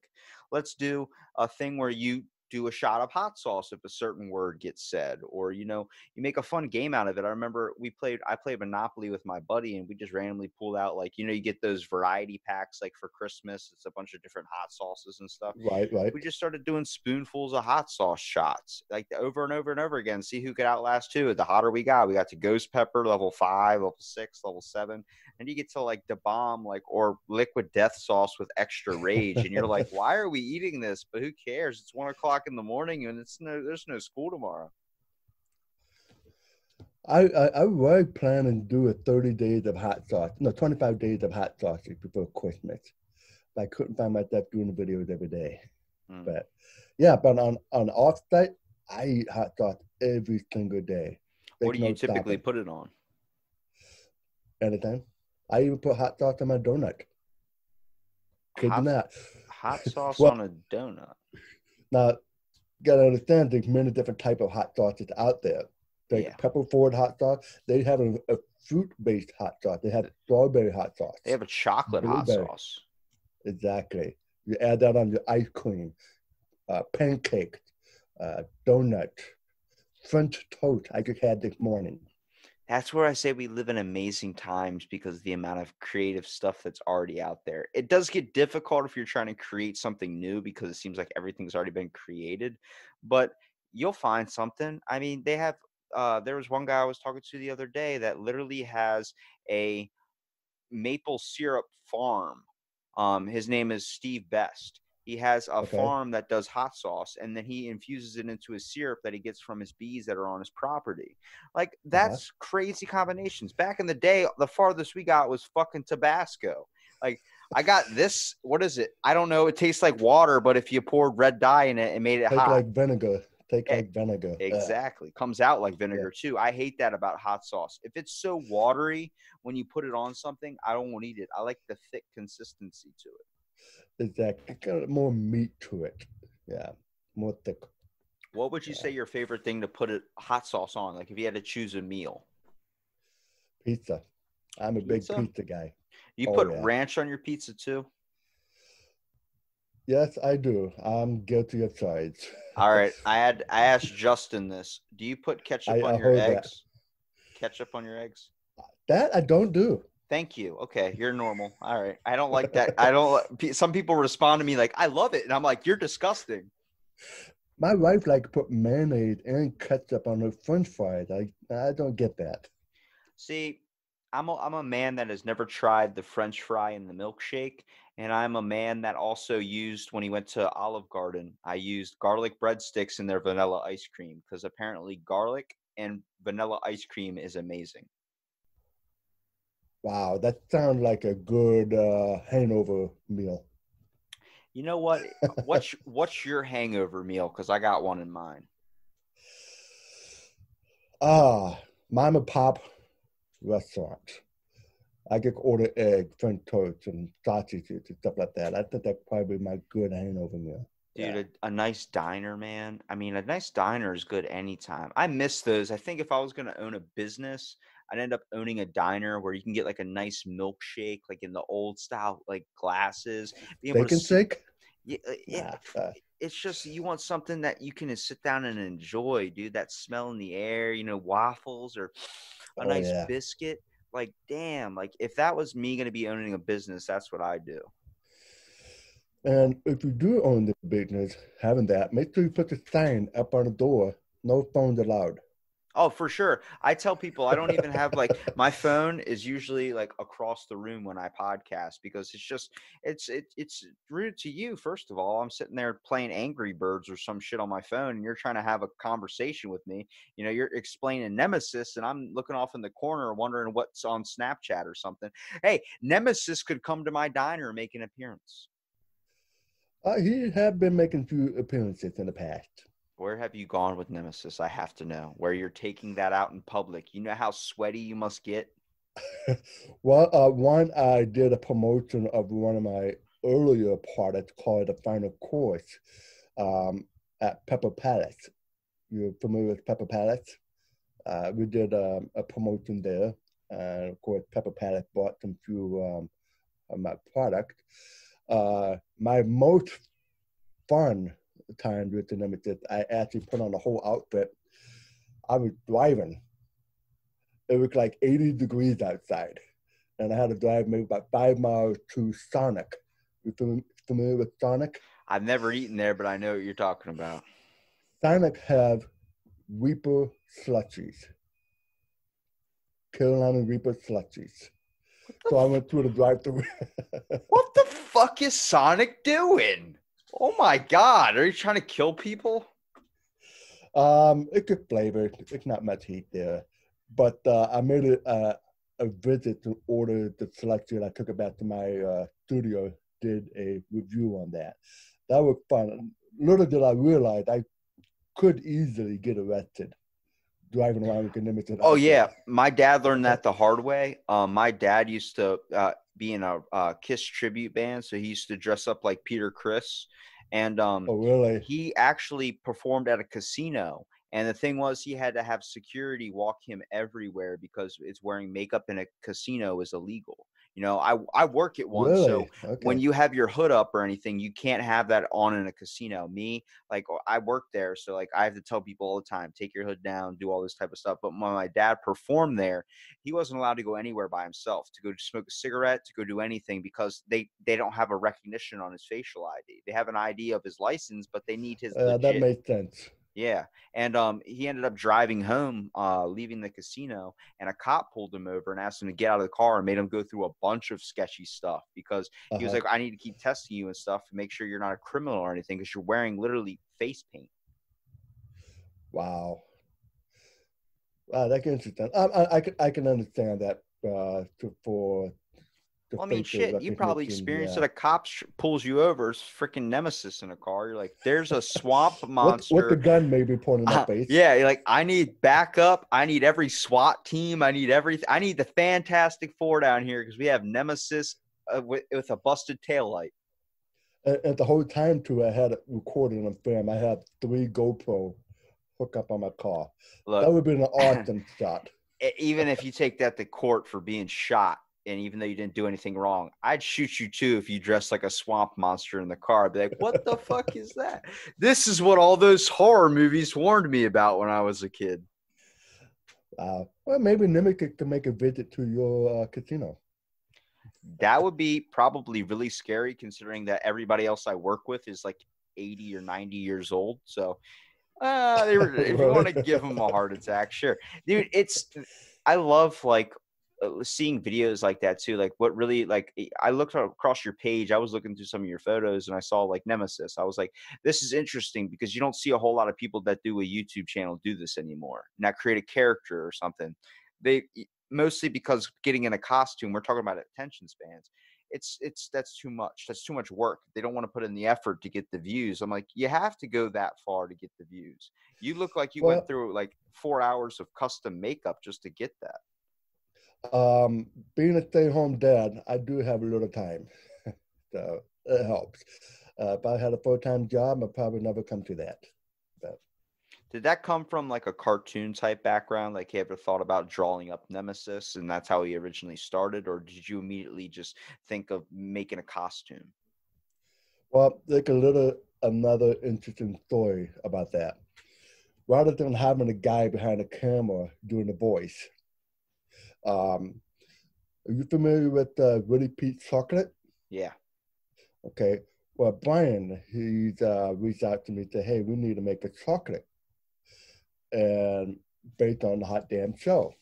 Speaker 2: Let's do a thing where you do a shot of hot sauce if a certain word gets said, or you make a fun game out of it. I remember I played Monopoly with my buddy, and we just randomly pulled out like you get those variety packs like for Christmas. It's a bunch of different hot sauces and stuff.
Speaker 3: right.
Speaker 2: We just started doing spoonfuls of hot sauce shots, like over and over and over again. See who could outlast who. The hotter we got to ghost pepper level 5, level 6, level 7, and you get to like the bomb, like or liquid death sauce with extra rage, and you're like, why are we eating this? But who cares? It's 1 o'clock in the morning, and there's no school tomorrow.
Speaker 3: I was planning to do a 30 days of hot sauce, 25 days of hot sauce before Christmas. But I couldn't find myself doing the videos every day. But yeah, but on off-site, I eat hot sauce every single day.
Speaker 2: What do you typically put it on?
Speaker 3: Anytime. I even put hot sauce on my donut.
Speaker 2: Hot sauce on a donut.
Speaker 3: Now, you gotta understand there's many different types of hot sauces out there. Like pepper forward hot sauce. They have a fruit-based hot sauce. They have strawberry hot sauce.
Speaker 2: They have a chocolate hot sauce.
Speaker 3: Exactly. You add that on your ice cream, pancakes, donut, French toast I just had this morning.
Speaker 2: That's where I say we live in amazing times because of the amount of creative stuff that's already out there. It does get difficult if you're trying to create something new because it seems like everything's already been created, but you'll find something. I mean, they have there was one guy I was talking to the other day that literally has a maple syrup farm. His name is Steve Best. He has a
Speaker 3: Okay.
Speaker 2: farm that does hot sauce, and then he infuses it into his syrup that he gets from his bees that are on his property. Like,
Speaker 3: Uh-huh.
Speaker 2: that's crazy combinations. Back in the day, the farthest we got was fucking Tabasco. Like, I got this. What is it? I don't know. It tastes like water, but if you poured red dye in it and made it
Speaker 3: Take
Speaker 2: hot,
Speaker 3: like vinegar. Take
Speaker 2: eh,
Speaker 3: like vinegar.
Speaker 2: exactly. Comes out like
Speaker 3: Yeah.
Speaker 2: vinegar too. I hate that about hot sauce. If it's so watery when you put it on something, I don't want to eat it. I like the thick consistency to it.
Speaker 3: It's that kind of more meat to it. Yeah. More thick.
Speaker 2: What would you
Speaker 3: Yeah.
Speaker 2: say your favorite thing to put a hot sauce on? Like if you had to choose a meal.
Speaker 3: Pizza. I'm a big
Speaker 2: Pizza?
Speaker 3: pizza guy.
Speaker 2: You
Speaker 3: Oh
Speaker 2: put
Speaker 3: yeah.
Speaker 2: ranch on your pizza too?
Speaker 3: Yes, I do. I'm guilty of sides.
Speaker 2: All right. I asked Justin this. Do you put ketchup on
Speaker 3: I
Speaker 2: your
Speaker 3: heard that.
Speaker 2: eggs? Ketchup on your eggs?
Speaker 3: That I don't do.
Speaker 2: Thank you. Okay, you're normal. All right. I don't like that. I don't. Some people respond to me like, "I love it," and I'm like, "You're disgusting."
Speaker 3: My wife like put mayonnaise and ketchup on her French fries. I don't get that.
Speaker 2: See, I'm a man that has never tried the French fry and the milkshake, and I'm a man that also used when he went to Olive Garden. I used garlic breadsticks in their vanilla ice cream because apparently garlic and vanilla ice cream is amazing.
Speaker 3: Wow, that sounds like a good hangover meal.
Speaker 2: You know what? What's your hangover meal? Because I got one in mind.
Speaker 3: Ah, mom and pop restaurant. I get order egg, French toast, and sausages and stuff like that. I think that's probably my good hangover meal.
Speaker 2: Dude,
Speaker 3: Yeah.
Speaker 2: a nice diner, man. I mean, a nice diner is good anytime. I miss those. I think if I was going to own a business, I'd end up owning a diner where you can get like a nice milkshake, like in the old style, like glasses, be able to
Speaker 3: Steak and
Speaker 2: sit.
Speaker 3: shake?
Speaker 2: Yeah,
Speaker 3: Nah.
Speaker 2: it's just you want something that you can just sit down and enjoy, dude. That smell in the air, waffles or a
Speaker 3: Oh
Speaker 2: nice
Speaker 3: yeah.
Speaker 2: biscuit. Like, damn, like if that was me going to be owning a business, that's what I do.
Speaker 3: And if you do own the business, having that, make sure you put the sign up on the door. No phones allowed.
Speaker 2: Oh, for sure. I tell people I don't even have like my phone is usually like across the room when I podcast because it's rude to you. First of all, I'm sitting there playing Angry Birds or some shit on my phone, and you're trying to have a conversation with me. You're explaining Nemesis, and I'm looking off in the corner wondering what's on Snapchat or something. Hey, Nemesis could come to my diner and make an appearance.
Speaker 3: He have been making few appearances in the past.
Speaker 2: Where have you gone with Nemesis? I have to know. Where you're taking that out in public. You know how sweaty you must get?
Speaker 3: Well, one I did a promotion of one of my earlier products called the Final Course um, at Pepper Palace. You're familiar with Pepper Palace? We did a promotion there, and of course, Pepper Palace bought some few of my product. My most fun time with the Nemesis, I actually put on the whole outfit. I was driving. It was like 80 degrees outside, and I had to drive maybe about 5 miles to Sonic. You familiar with Sonic?
Speaker 2: I've never eaten there, but I know what you're talking about.
Speaker 3: Sonic have Reaper slushies, Carolina Reaper slushies. So I went through the drive-through.
Speaker 2: What the fuck is Sonic doing? Oh my god, are you trying to kill people?
Speaker 3: It's good flavor. It's not much heat there, but I made it a visit to order the selection. I took it back to my studio, did a review on that. That was fun. Little did I realize I could easily get arrested driving around with a limited.
Speaker 2: Oh yeah, my dad learned that the hard way. My dad used to be in a Kiss tribute band, so he used to dress up like Peter Criss, and
Speaker 3: Oh really?
Speaker 2: he actually performed at a casino. And the thing was, he had to have security walk him everywhere because it's wearing makeup in a casino is illegal. I work at one, so
Speaker 3: Really? Okay.
Speaker 2: when you have your hood up or anything, you can't have that on in a casino. Like I work there, so like I have to tell people all the time, take your hood down, do all this type of stuff. But when my dad performed there, he wasn't allowed to go anywhere by himself, to go smoke a cigarette, to go do anything, because they don't have a recognition on his facial ID. They have an ID of his license, but they need his
Speaker 3: That
Speaker 2: legit.
Speaker 3: makes sense.
Speaker 2: Yeah. And he ended up driving home, leaving the casino, and a cop pulled him over and asked him to get out of the car and made him go through a bunch of sketchy stuff, because he was
Speaker 3: Uh-huh.
Speaker 2: like, I need to keep testing you and stuff to make sure you're not a criminal or anything, because you're wearing literally face paint.
Speaker 3: Wow. Wow, that's interesting. I can understand that for the
Speaker 2: Well, I mean,
Speaker 3: facial
Speaker 2: shit, you probably
Speaker 3: recognition.
Speaker 2: experienced
Speaker 3: Yeah.
Speaker 2: it. A cop pulls you over, it's freaking Nemesis in a car. You're like, there's a swamp
Speaker 3: What the
Speaker 2: monster.
Speaker 3: gun may be pointing at my face.
Speaker 2: Yeah, you're like, I need backup. I need every SWAT team. I need everything. I need the Fantastic Four down here, because we have Nemesis with a busted taillight.
Speaker 3: And the whole time too, I had it recorded on film. I had 3 GoPro hooked up on my car.
Speaker 2: Look,
Speaker 3: That would be an awesome shot.
Speaker 2: even if you take that to court for being shot, and even though you didn't do anything wrong, I'd shoot you too if you dressed like a swamp monster in the car. I'd be like, what the fuck is that? This is what all those horror movies warned me about when I was a kid.
Speaker 3: Well, maybe Nemesis can make a visit to your casino.
Speaker 2: That would be probably really scary, considering that everybody else I work with is like 80 or 90 years old. So if you want to give them a heart attack, sure. Dude, I love like seeing videos like that too. Like what really, like I looked across your page, I was looking through some of your photos, and I saw like Nemesis. I was like, this is interesting, because you don't see a whole lot of people that do a YouTube channel do this anymore. Now create a character or something. They mostly, because getting in a costume, we're talking about attention spans. That's too much. That's too much work. They don't want to put in the effort to get the views. I'm like, you have to go that far to get the views. You look like you went through like 4 hours of custom makeup just to get that.
Speaker 3: Being a stay-at-home dad, I do have a little time, so it helps. If I had a full-time job, I'd probably never come to that. But
Speaker 2: did that come from like a cartoon type background? Like, you ever thought about drawing up Nemesis, and that's how he originally started? Or did you immediately just think of making a costume?
Speaker 3: well, like another interesting story about that. Rather than having a guy behind a camera doing the voice, are you familiar with Willie Pete Chocolate?
Speaker 2: Yeah.
Speaker 3: Okay. Well, Brian, he's reached out to me and said, hey, we need to make a chocolate, and based on the Hot Damn Show.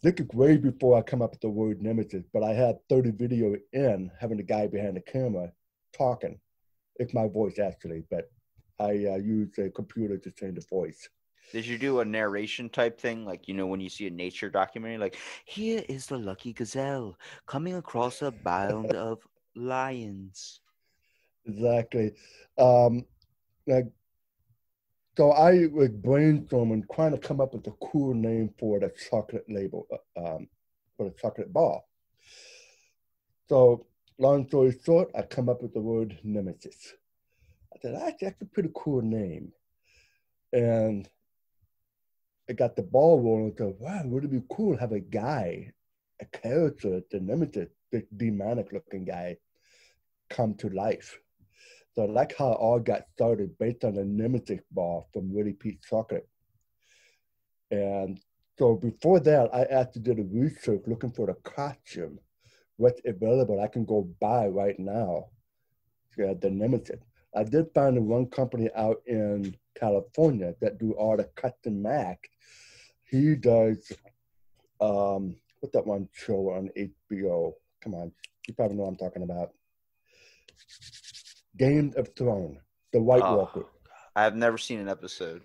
Speaker 3: This is way before I come up with the word Nemesis, but I had 30 video in having the guy behind the camera talking. It's my voice actually, but I use a computer to change the voice.
Speaker 2: Did you do a narration type thing? Like, when you see a nature documentary, like, here is the lucky gazelle coming across a band of lions.
Speaker 3: Exactly. Like, so I was brainstorming, trying to come up with a cool name for the chocolate label, for the chocolate bar. So long story short, I come up with the word Nemesis. I said, that's a pretty cool name. And I got the ball rolling. So, wow, would it be cool to have a guy, a character, the Nemesis, this demonic looking guy, come to life? So I like how it all got started based on the Nemesis bar from Willie Pete Chocolate. And so before that, I actually did a research looking for the costume, what's available I can go buy right now, the Nemesis. I did find one company out in California that do all the custom masks. He does, what's that one show on HBO? Come on, you probably know what I'm talking about. Game of Thrones, the White Walker.
Speaker 2: I have never seen an episode.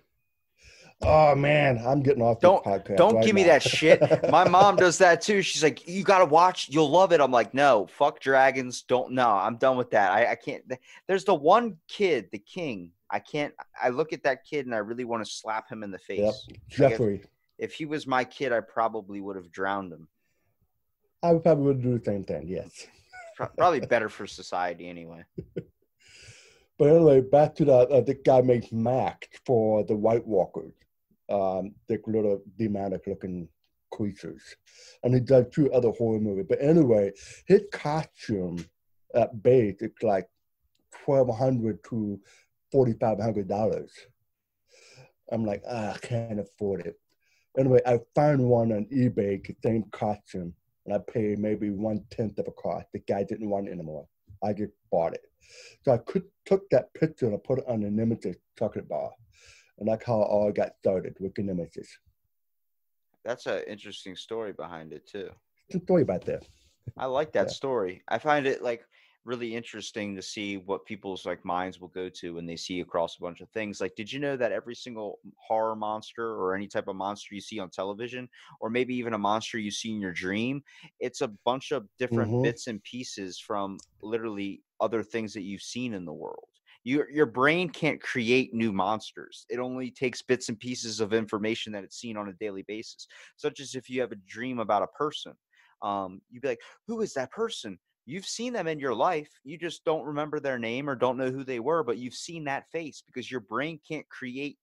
Speaker 3: Oh man, I'm getting off this podcast.
Speaker 2: Don't
Speaker 3: right
Speaker 2: give me
Speaker 3: now.
Speaker 2: that shit. My mom does that too. She's like, you gotta watch, you'll love it. I'm like, no, fuck dragons. I'm done with that. I can't. There's the one kid, the king. I look at that kid and I really want to slap him in the face.
Speaker 3: Yep. Jeffrey.
Speaker 2: Like if he was my kid, I probably would have drowned him.
Speaker 3: I would probably would do the same thing, yes.
Speaker 2: Probably better for society anyway.
Speaker 3: But anyway, back to the guy makes masks for the White Walkers. The little demonic looking creatures. And he does 2 other horror movies. But anyway, his costume at base is like $1,200 to $4,500. I'm like, I can't afford it. Anyway, I found one on eBay, the same costume, and I paid maybe 1/10 of a cost. The guy didn't want it anymore. I just bought it. So I took that picture and I put it on the Nemesis chocolate bar. And that's how it all got started with the Nemesis.
Speaker 2: That's an interesting story behind it too.
Speaker 3: It's a story about that.
Speaker 2: I like that story. I find it like really interesting to see what people's like minds will go to when they see across a bunch of things. Like, did you know that every single horror monster or any type of monster you see on television, or maybe even a monster you see in your dream, it's a bunch of different bits and pieces from literally other things that you've seen in the world. Your brain can't create new monsters. It only takes bits and pieces of information that it's seen on a daily basis. Such as if you have a dream about a person, you'd be like, who is that person? You've seen them in your life. You just don't remember their name or don't know who they were, but you've seen that face because your brain can't create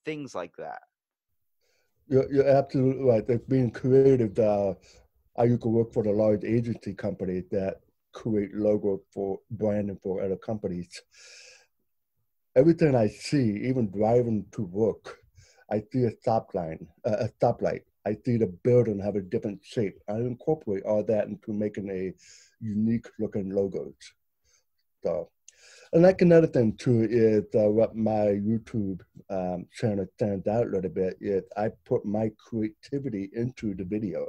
Speaker 2: things like that.
Speaker 3: You're absolutely right. They're being creative. I used to work for the large agency company that create logo for branding for other companies. Everything I see, even driving to work, I see a stoplight. I see the building have a different shape. I incorporate all that into making a unique looking logos. So, and like another thing too is what my YouTube channel stands out a little bit is I put my creativity into the video.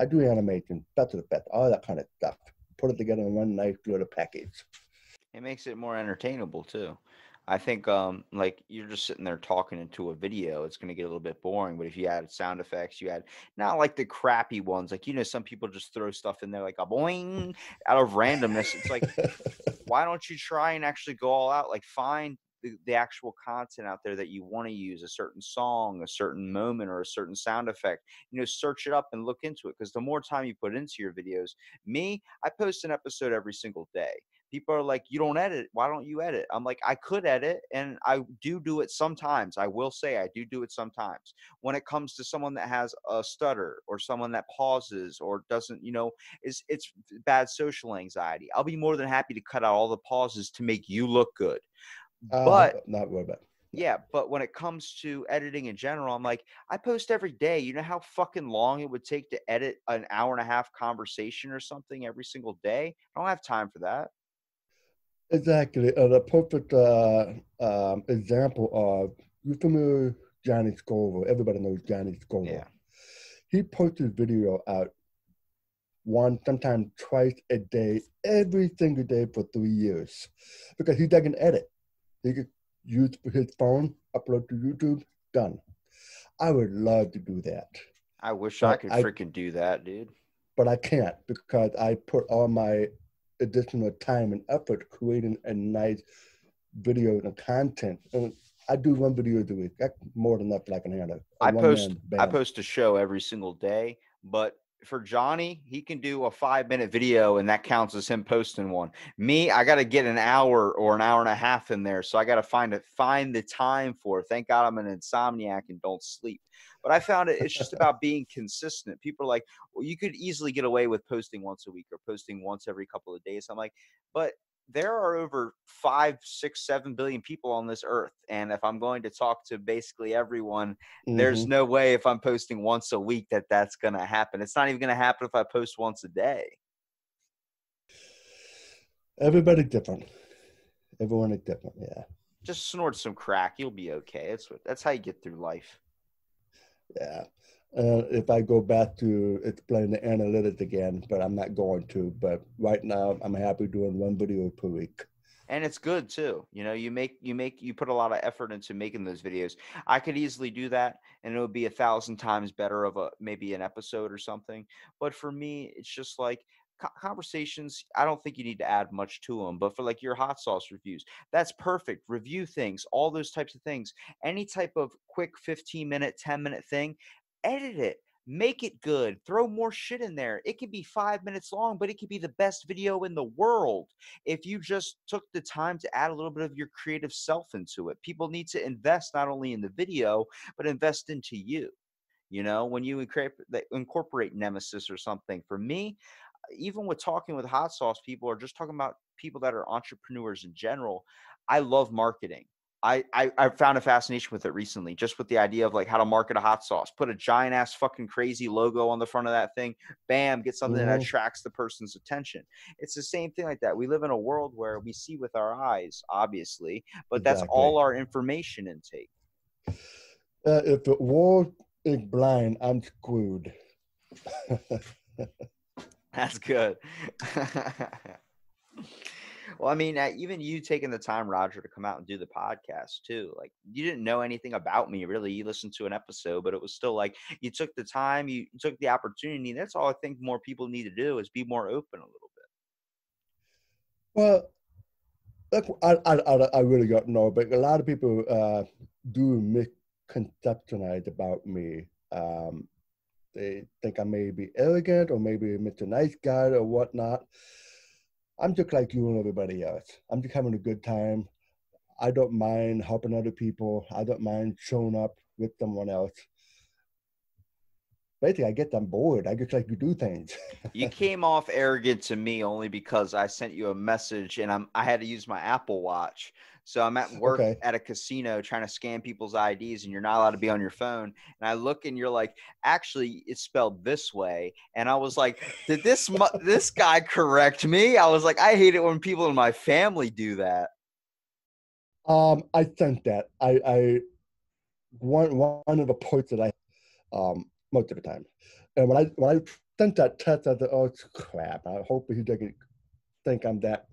Speaker 3: I do animation, better effect, all that kind of stuff. Put it together in one nice little package.
Speaker 2: It makes it more entertainable too. I think like you're just sitting there talking into a video, it's gonna get a little bit boring. But if you add sound effects, you add not like the crappy ones, like some people just throw stuff in there like a boing out of randomness. It's like, why don't you try and actually go all out? Like find the actual content out there that you want to use, a certain song, a certain moment, or a certain sound effect. Search it up and look into it, because the more time you put into your videos, I post an episode every single day. People are like, you don't edit. Why don't you edit? I'm like, I could edit, and I do it sometimes. I will say I do it sometimes. When it comes to someone that has a stutter or someone that pauses or doesn't, it's bad social anxiety, I'll be more than happy to cut out all the pauses to make you look good. But
Speaker 3: not worried about it.
Speaker 2: yeah, but when it comes to editing in general, I'm like, I post every day. You know how fucking long it would take to edit an hour and a half conversation or something every single day? I don't have time for that.
Speaker 3: Exactly. The perfect example of, you familiar with Johnny Scoville? Everybody knows Johnny Scoville.
Speaker 2: Yeah.
Speaker 3: He posted video out sometimes twice a day, every single day for 3 years, because he doesn't edit. He could use his phone, upload to YouTube, done. I would love to do that.
Speaker 2: I wish I could freaking do that, dude.
Speaker 3: But I can't, because I put all my additional time and effort creating a nice video and content. And I do 1 video a week. That's more than enough that I can handle.
Speaker 2: I post a show every single day, but for Johnny, he can do a 5-minute video and that counts as him posting one. Me, I got to get an hour or an hour and a half in there. So I got to find the time for it. Thank God I'm an insomniac and don't sleep. But I found it's just about being consistent. People are like, well, you could easily get away with posting once a week or posting once every couple of days. I'm like, but there are over 5, 6, 7 billion people on this earth. And if I'm going to talk to basically everyone, there's no way if I'm posting once a week that's going to happen. It's not even going to happen if I post once a day.
Speaker 3: Everybody's different. Everyone is different. Yeah.
Speaker 2: Just snort some crack. You'll be okay. That's how you get through life.
Speaker 3: Yeah. If I go back to explain the analytics again, but I'm not going to. But right now, I'm happy doing 1 video per week.
Speaker 2: And it's good too. You put a lot of effort into making those videos. I could easily do that, and it would be 1,000 times better of maybe an episode or something. But for me, it's just like conversations. I don't think you need to add much to them. But for like your hot sauce reviews, that's perfect. Review things, all those types of things. Any type of quick 15-minute, 10-minute thing, edit it. Make it good. Throw more shit in there. It could be 5 minutes long, but it could be the best video in the world if you just took the time to add a little bit of your creative self into it. People need to invest not only in the video, but invest into you. You know, when you incorporate Nemesis or something. For me, even with talking with hot sauce people or just talking about people that are entrepreneurs in general, I love marketing. I found a fascination with it recently, just with the idea of like how to market a hot sauce. Put a giant ass fucking crazy logo on the front of that thing. Bam, get something that
Speaker 3: Hmm.
Speaker 2: attracts the person's attention. It's the same thing like that. We live in a world where we see with our eyes, obviously, but that's all
Speaker 3: Exactly.
Speaker 2: our information intake.
Speaker 3: If the world is blind, I'm screwed.
Speaker 2: That's good. Well, I mean, even you taking the time, Roger, to come out and do the podcast too. Like, you didn't know anything about me, really. You listened to an episode, but it was still like you took the time, you took the opportunity. That's all I think more people need to do is be more open a little
Speaker 3: Well, look, I really don't know, but a lot of people do misconceptionize about me. They think I may be arrogant or maybe Mr. Nice Guy or whatnot. I'm just like you and everybody else. I'm just having a good time. I don't mind helping other people. I don't mind showing up with someone else. Basically, I get them bored. I just like to do things.
Speaker 2: You came off arrogant to me only because I sent you a message and I had to use my Apple Watch. So I'm at work
Speaker 3: Okay.
Speaker 2: at a casino trying to scan people's IDs and you're not allowed to be on your phone. And I look and you're like, actually, it's spelled this way. And I was like, did this guy correct me? I was like, I hate it when people in my family do that.
Speaker 3: I sent that. I one of the posts that I most of the time. And when I sent that test, I thought, oh, it's crap. I hope he doesn't think I'm that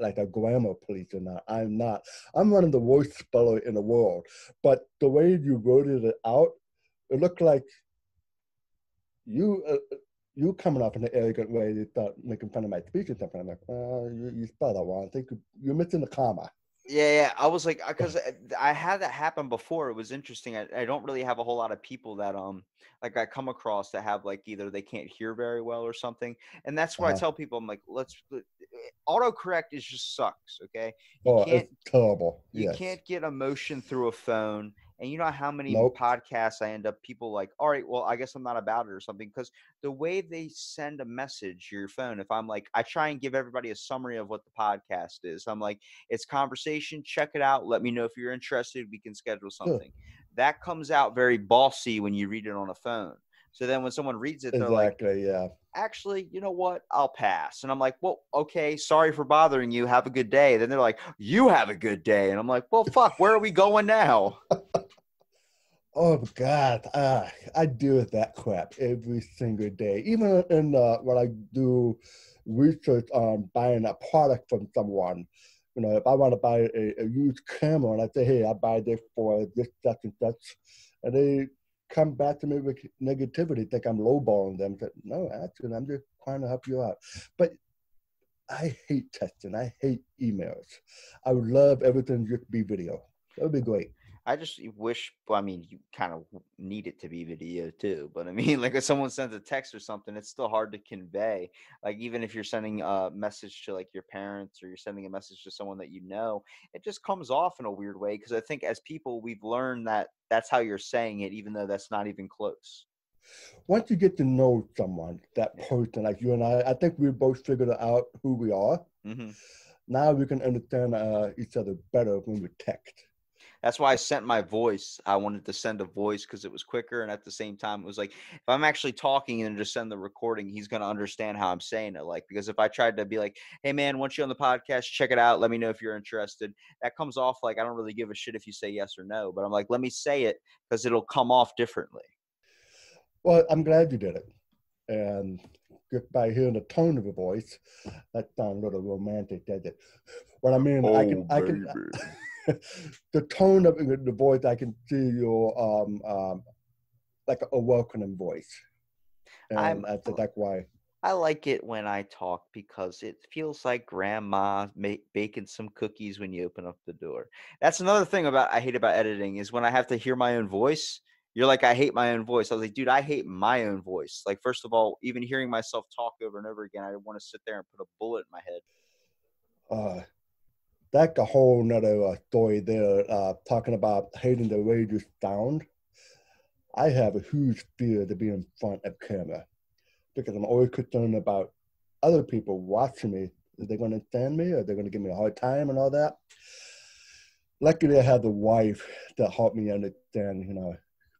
Speaker 3: like a grammar police or not. I'm not. I'm one of the worst speller in the world. But the way you worded it out, it looked like you you coming off in an arrogant way. You thought making fun of my speech or something. I'm like, you spelled that wrong. I think you're missing the comma.
Speaker 2: Yeah. I was like, because I had that happen before. It was interesting. I don't really have a whole lot of people that like I come across that have like either they can't hear very well or something, and that's what I
Speaker 3: Uh-huh.
Speaker 2: tell people. I'm like, autocorrect is just sucks. Okay, you
Speaker 3: Oh,
Speaker 2: can't
Speaker 3: it's terrible.
Speaker 2: you
Speaker 3: Yes.
Speaker 2: can't get emotion through a phone. And you know how many
Speaker 3: Nope.
Speaker 2: podcasts I end up people like, all right, well, I guess I'm not about it or something. Because the way they send a message to your phone, if I'm like, I try and give everybody a summary of what the podcast is. I'm like, it's conversation, check it out. Let me know if you're interested. We can schedule
Speaker 3: Sure.
Speaker 2: something. That comes out very bossy when you read it on a phone. So then when someone reads it, they're like,
Speaker 3: Exactly. Yeah.
Speaker 2: actually, you know what? I'll pass. And I'm like, well, okay, sorry for bothering you. Have a good day. Then they're like, you have a good day. And I'm like, well, fuck, where are we going now?
Speaker 3: Oh God, I deal with that crap every single day. Even in when I do research on buying a product from someone, if I want to buy a used camera and I say, hey, I buy this for this, such and such, and they come back to me with negativity, think I'm lowballing them. That no, actually, I'm just trying to help you out. But I hate texting. I hate emails. I would love everything just be video. That would be great.
Speaker 2: I just wish, well, I mean, you kind of need it to be video too. But I mean, like if someone sends a text or something, it's still hard to convey. Like even if you're sending a message to like your parents or you're sending a message to someone that you know, it just comes off in a weird way. Because I think as people, we've learned that that's how you're saying it, even though that's not even close.
Speaker 3: Once you get to know someone, that
Speaker 2: Yeah.
Speaker 3: person, like you and I think we both figured out who we are.
Speaker 2: Hmm.
Speaker 3: Now we can understand each other better when we text.
Speaker 2: That's why I sent my voice. I wanted to send a voice because it was quicker. And at the same time, it was like, if I'm actually talking and just send the recording, he's going to understand how I'm saying it. Like, because if I tried to be like, hey, man, once you're on the podcast, check it out. Let me know if you're interested. That comes off like I don't really give a shit if you say yes or no. But I'm like, let me say it because it'll come off differently.
Speaker 3: Well, I'm glad you did it. And just by hearing the tone of the voice, that sounds a little romantic, does it? What I mean, I can the tone of the voice, I can see your like a welcoming voice.
Speaker 2: I'm
Speaker 3: And I think that's why.
Speaker 2: I like it when I talk because it feels like grandma baking some cookies when you open up the door. That's another thing about I hate about editing is when I have to hear my own voice. You're like, I hate my own voice. I was like, dude, I hate my own voice. Like, first of all, even hearing myself talk over and over again, I want to sit there and put a bullet in my head.
Speaker 3: Uh, that's a whole nother story there, talking about hating the way you sound. I have a huge fear to be in front of camera because I'm always concerned about other people watching me. Are they going to stand me? Are they going to give me a hard time and all that? Luckily, I have the wife that helped me understand,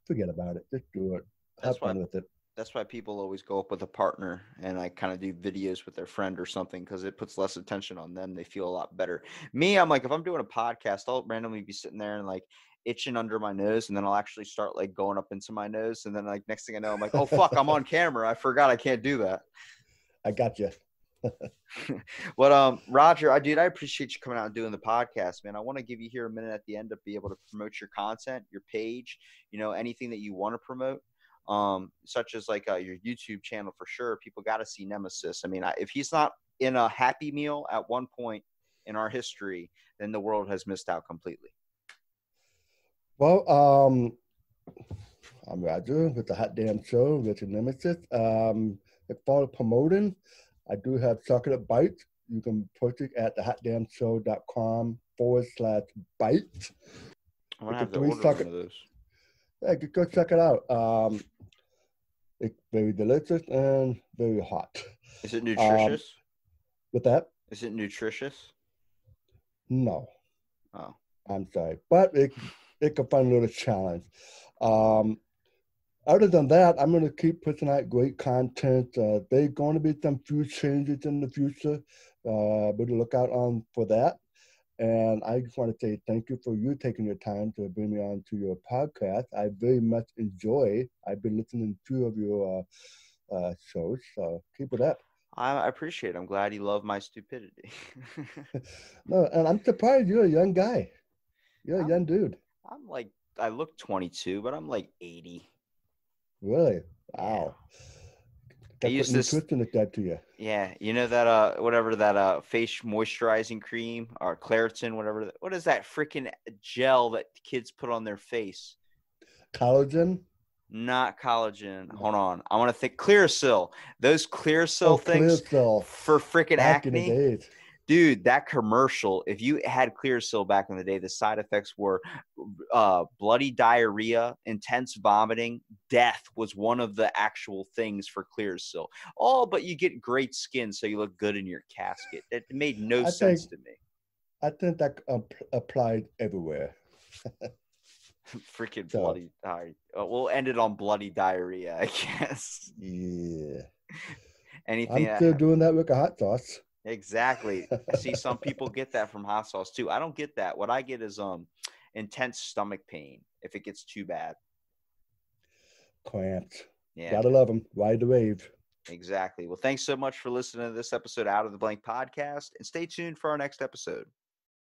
Speaker 3: forget about it. Just do it. Have
Speaker 2: That's why
Speaker 3: fun with it.
Speaker 2: that's why people always go up with a partner and like kind of do videos with their friend or something because it puts less attention on them. They feel a lot better. Me, I'm like, if I'm doing a podcast, I'll randomly be sitting there and like itching under my nose, and then I'll actually start like going up into my nose, and then like next thing I know, I'm like, oh fuck, I'm on camera. I forgot I can't do that.
Speaker 3: I got you.
Speaker 2: But Roger, I appreciate you coming out and doing the podcast, man. I want to give you here a minute at the end to be able to promote your content, your page, anything that you want to promote. Such as like your YouTube channel for sure. People got to see Nemesis. I mean, if he's not in a Happy Meal at one point in our history, then the world has missed out completely.
Speaker 3: Well, I'm Roger with the Hot Damn Show with the Nemesis. If for promoting, I do have chocolate bites. You can purchase at thehotdamnshow.com/bite.
Speaker 2: I'm gonna have to order one of those.
Speaker 3: Yeah, go check it out. It's very delicious and very hot.
Speaker 2: Is it nutritious?
Speaker 3: With that?
Speaker 2: Is it nutritious?
Speaker 3: No.
Speaker 2: Oh.
Speaker 3: I'm sorry. But it's a fun little challenge. Other than that, I'm going to keep putting out great content. There's going to be some few changes in the future. Be look out for that. And I just want to say thank you for you taking your time to bring me on to your podcast. I very much enjoy. I've been listening to two of your shows, so keep it up.
Speaker 2: I appreciate it. I'm glad you love my stupidity.
Speaker 3: No, and I'm surprised you're a young guy. You're a young dude.
Speaker 2: I'm like, I look 22, but I'm like 80.
Speaker 3: Really? Wow.
Speaker 2: I used this
Speaker 3: nutrition that to you.
Speaker 2: Yeah, you know that whatever that face moisturizing cream or Claritin, whatever. What is that freaking gel that kids put on their face?
Speaker 3: Collagen?
Speaker 2: Not collagen. Hold on, I want to think. Clearasil. Those Clearasil things
Speaker 3: Clearasil.
Speaker 2: for freaking
Speaker 3: Back
Speaker 2: acne.
Speaker 3: in the days.
Speaker 2: Dude, that commercial, if you had Clearasil back in the day, the side effects were bloody diarrhea, intense vomiting, death was one of the actual things for Clearasil. Oh, but you get great skin, so you look good in your casket. It made no sense to me.
Speaker 3: I think that applied everywhere.
Speaker 2: Freaking bloody diarrhea. We'll end it on bloody diarrhea, I guess.
Speaker 3: Yeah.
Speaker 2: Anything.
Speaker 3: I'm still doing that with a hot sauce.
Speaker 2: Exactly. I see some people get that from hot sauce too. I don't get that. What I get is intense stomach pain if it gets too bad.
Speaker 3: Cramps.
Speaker 2: Yeah.
Speaker 3: Gotta love them. Ride the wave.
Speaker 2: Exactly. Well, thanks so much for listening to this episode Out of the Blank podcast, and stay tuned for our next episode.